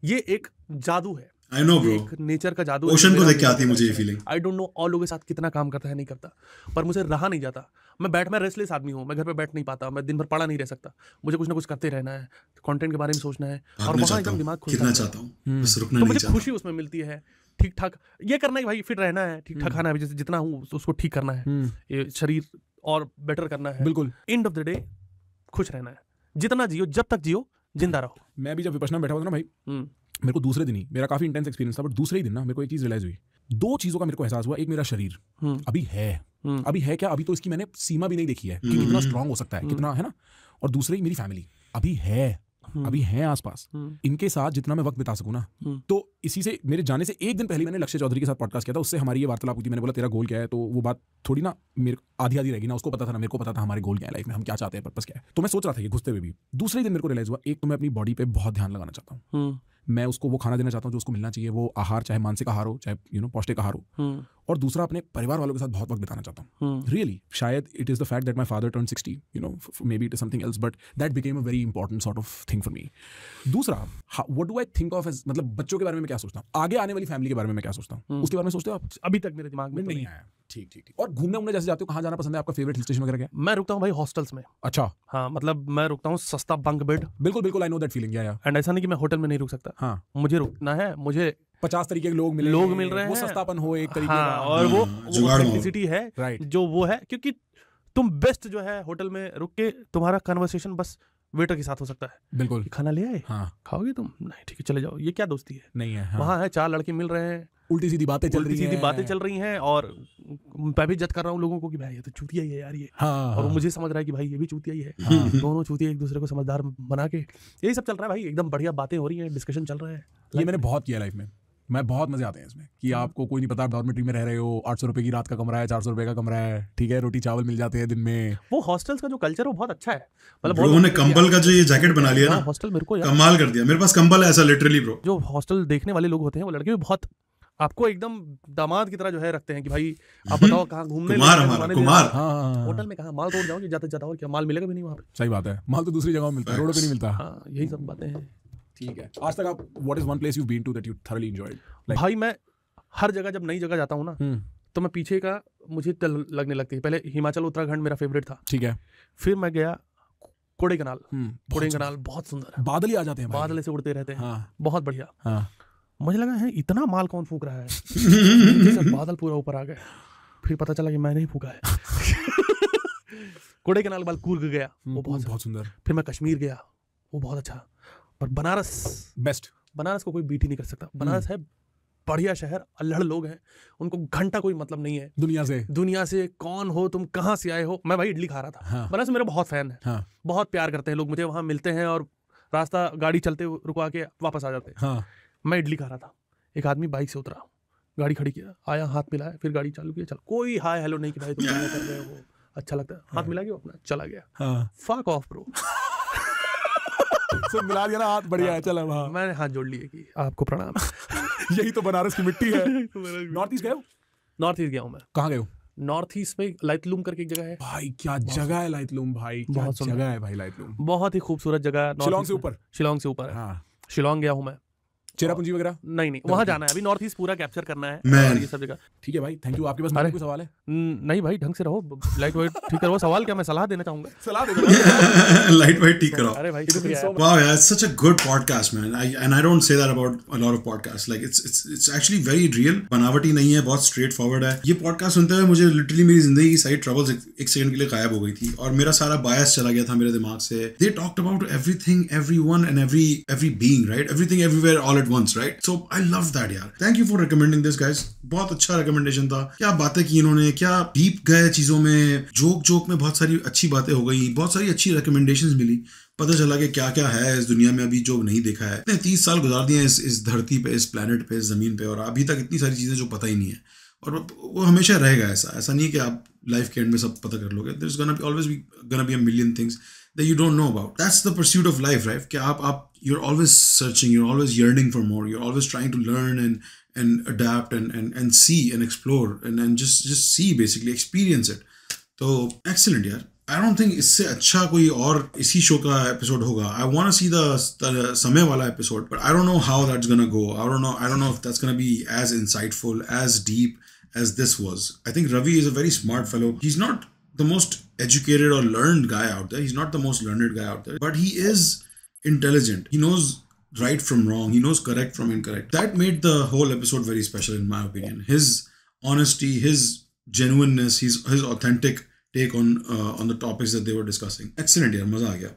ये एक जादू है। I know bro, एक नेचर का जादू। ओशन को देख के आती है मुझे ये फीलिंग। आई डोंट नो और लोगों के साथ कितना काम करता है, नहीं करता, पर मुझे रहा नहीं जाता। मैं रेस्टलेस आदमी हूँ, मैं घर पे बैठ नहीं पाता, मैं दिन भर पड़ा नहीं रह सकता। मुझे कुछ ना कुछ करते रहना है, कंटेंट के बारे में सोचना है, और वहाँ एकदम दिमाग खुलता है। तो मुझे खुशी उसमें मिलती है। ठीक ठाक ये करना है भाई, फिट रहना है, ठीक ठाक खाना है, जितना हूँ उसको ठीक करना है, ये शरीर और बेटर करना है। बिल्कुल, एंड ऑफ द डे खुश रहना है। जितना जियो, जब तक जियो, जिंदा रहो। मैं भी जब विपश्यना में बैठा हुआ था ना भाई, मेरे को दूसरे दिन ही, मेरा काफी इंटेंस एक्सपीरियंस था, बट दूसरे ही दिन ना मेरे को एक चीज रियलाइज हुई। 2 चीजों का मेरे को एहसास हुआ। एक, मेरा शरीर अभी है क्या, अभी तो इसकी मैंने सीमा भी नहीं देखी है कि कितना स्ट्रांग हो सकता है, कितना है ना। और दूसरी, मेरी फैमिली अभी है आसपास, इनके साथ जितना मैं वक्त बिता सकूं ना। तो इसी से मेरे जाने से एक दिन पहले मैंने लक्ष्य चौधरी के साथ पॉडकास्ट किया था, उससे हमारी ये वार्तालाप हुई थी। मैंने बोला तेरा गोल क्या है, तो वो बात थोड़ी ना मेरे आधी रहेगी ना, उसको पता था ना, मेरे को पता था हमारे गोल क्या है लाइफ में, हम क्या चाहते हैं, पर्पस क्या है। तो मैं सोच रहा था कि घुसते हुए भी दूसरे दिन मेरे को रियलाइज हुआ, एक तो मैं अपनी बॉडी पे बहुत ध्यान लगाना चाहता हूँ। मैं उसको वो खाना देना चाहता हूँ जो उसको मिलना चाहिए, वो आहार, चाहे मानसिक आहार हो, चाहे पौष्टिक आहार हो। और दूसरा, अपने परिवार वालों के साथ बहुत वक्त बिताना चाहता हूँ। रियली, शायद it is the fact that my father turned 60, maybe it is something else, but that became a very important sort of thing for me. दूसरा, what do I think of age, मतलब बच्चों के बारे में मैं क्या सोचता हूँ, आगे आने वाली फैमिली के बारे में मैं क्या सोचता हूँ, उसके बारे में सोचते हो आप? अभी तक मेरे दिमाग में नहीं आया। ठीक। और घूमने जैसे जाते हो, कहाँ जाना पसंद है आपका? फेवरेट हिल स्टेशन वगैरह क्या? मैं रुकता हूँ भाई हॉस्टल्स में। अच्छा, हाँ, मतलब मैं रुकता हूँ सस्ता बंक बेड। बिल्कुल, आई नो दैट फीलिंग। या एंड ऐसा नहीं कि मैं होटल में नहीं रुक सकता। हाँ, मुझे रुकना है, मुझे 50 तरीके के लोग मिल रहे हैं, वो सस्तापन हो एक तरीके का, और वो सिंपलिसिटी है, राइट, जो वो है, क्योंकि तुम बेस्ट जो है होटल में रुक के तुम्हारा कन्वर्सेशन बस वेटर के साथ हो सकता है। बिल्कुल, खाना ले आए, हाँ, खाओगे तुम? नहीं, ठीक है चले जाओ। ये क्या दोस्ती है? नहीं है। हाँ। वहाँ है 4 लड़के मिल रहे हैं, उल्टी सीधी बातें चल रही हैं, और मैं भी जज कर रहा हूँ लोगों को कि भाई ये तो चूतिया ही है यार ये। हाँ, और मुझे समझ रहा है कि भाई ये भी चूतिया ही है। दोनों चूतिया एक दूसरे को समझदार बना के यही सब चल रहा है भाई। एकदम बढ़िया बातें हो रही हैं, डिस्कशन चल रहा है। ये मैंने बहुत किया लाइफ में, मैं बहुत मजे आते हैं इसमें कि आपको कोई नहीं पता, आप डॉर्मेट्री में रह रहे हो, 800 रुपए की रात का कमरा है, 400 रुपए का कमरा है, ठीक है, रोटी चावल मिल जाते हैं दिन में। वो हॉस्टल्स का जो कल्चर वो बहुत अच्छा है। मतलब उन्होंने कंबल का जो ये जैकेट बना लिया ना, हॉस्टल मेरे को कमाल कर दिया। मेरे पास कंबल है ऐसा, लिटरली ब्रो। जो हॉस्टल देखने वाले लोग होते हैं वो लड़के भी बहुत आपको एकदम दामाद की तरह जो है रखते हैं कि भाई आप बताओ कहाँ घूमने, कुमार होटल में कहाँ माल तोड़ जाओगे जाते जाता, और क्या माल मिलेगा भी नहीं वहाँ पे। सही बात है, माल तो दूसरी जगह मिलता है, रोड पे नहीं मिलता। हाँ, यही सब बातें हैं। ठीक है, आज तक आप what is one place you've been to that you thoroughly enjoyed? भाई मैं हर जगह जब नई जगह जाता हूँ ना, तो मैं पीछे का मुझे लगने लगती है। पहले हिमाचल उत्तराखंड मेरा फेवरेट था, ठीक है, फिर मैं गया कोडेकनाल। कोडेकनाल बहुत सुंदर है, बादल ही आ जाते हैं, बादल ऐसे उड़ते रहते हैं, बहुत बढ़िया। हाँ, मुझे लगा है इतना माल कौन फूंक रहा है। बादल पूरा ऊपर आ गए, फिर पता चला कि मैंने ही फूंका है। कोडेकनाल के बाद कूर्ग गया, वो बहुत सुंदर। फिर मैं कश्मीर गया, वो बहुत अच्छा। और बनारस बेस्ट, बनारस को कोई बीट ही नहीं कर सकता। बनारस है बढ़िया शहर, अल्हड़ लोग हैं, उनको घंटा कोई मतलब नहीं है दुनिया से कौन हो तुम, कहाँ से आए हो। मैं भाई इडली खा रहा था। हाँ। बनारस मेरा बहुत फैन है। हाँ। बहुत प्यार करते हैं लोग मुझे, वहाँ मिलते हैं और रास्ता गाड़ी चलते रुकवा के वापस आ जाते हैं। हाँ। मैं इडली खा रहा था, एक आदमी बाइक से उतरा, गाड़ी खड़ी किया, आया, हाथ मिलाया, फिर गाड़ी चालू किया, चल, कोई हाय हेलो नहीं कि भाई तुम क्या कर रहे हो, अच्छा लगता है, हाथ मिला के अपना चला गया। Fuck off bro. सब मिला दिया ना हाथ, बढ़िया है, चलो। हाँ। मैंने हाथ जोड़ लिए कि आपको प्रणाम। यही तो बनारस की मिट्टी है। नॉर्थ ईस्ट गए हो? नॉर्थ ईस्ट गया हूँ मैं। कहाँ गए हो? नॉर्थ ईस्ट में लाइतलूम करके एक जगह है भाई, क्या जगह है लाइतलूम भाई, क्या जगह है भाई लाइतलूम, बहुत ही खूबसूरत जगह। शिलोंग से ऊपर है। हाँ। शिलोंग गया हूँ मैं। चेरापूंजी वगैरह नहीं, वहाँ जाना है, अभी नॉर्थ ईस्ट पूरा कैप्चर करना है और ये सब जगह। ठीक है भाई, थैंक यू। आपके पास कोई सवाल है? नहीं भाई, ढंग से रहो, लाइट वाइट ठीक करो। सवाल क्या, मैं सलाह देना चाहूंगा। सलाह दे लाइट वाइट ठीक करो। अरे भाई, वाओ यार, it's such a good podcast man. I don't say that about a lot of podcast, like it's actually very real, बनावटी नहीं है, बहुत स्ट्रेट फॉरवर्ड है। ये पॉडकास्ट सुनते हुए मुझे लिटरली मेरी जिंदगी की सारी ट्रबल्स एक सेकंड के लिए गायब हो गई थी और मेरा सारा बायस चला गया था मेरे दिमाग से। They talked about everything, everyone and every being, right? Everything everywhere all at once, right? So I love that यार। Thank you for recommending this guys। बहुत अच्छा recommendation था। क्या बातें की इन्होंने, क्या डीप गए चीजों में, जोक में बहुत सारी अच्छी बातें हो गई, बहुत सारी अच्छी recommendations मिली। पता चला कि क्या क्या है इस दुनिया में अभी जो नहीं देखा है। इतने 30 साल गुजार दिए इस धरती पे, इस प्लेनेट पे, इस जमीन पे, और अभी तक इतनी सारी चीजें जो पता ही नहीं है। और वो हमेशा रहेगा ऐसा नहीं कि आप लाइफ के एंड में सब पता कर लोगे। There's always gonna be a million things that you don't know about. That's the pursuit of life, right? कि आप you're always searching, you're always yearning for more, you're always trying to learn and adapt and see and explore and just see, basically experience it. तो excellent यार। I don't think इससे अच्छा कोई और इसी show का एपिसोड होगा। I want to see the समय वाला episode, but I don't know how that's gonna go. I don't know if that's gonna be as insightful, as deep as this was. I think Ravi is a very smart fellow. He's not the most educated or learned guy out there. He's not the most learned guy out there, but he is intelligent. He knows right from wrong. He knows correct from incorrect. That made the whole episode very special in my opinion. His honesty, his genuineness, his authentic take on the topics that they were discussing. Excellent yaar, maza aa gaya.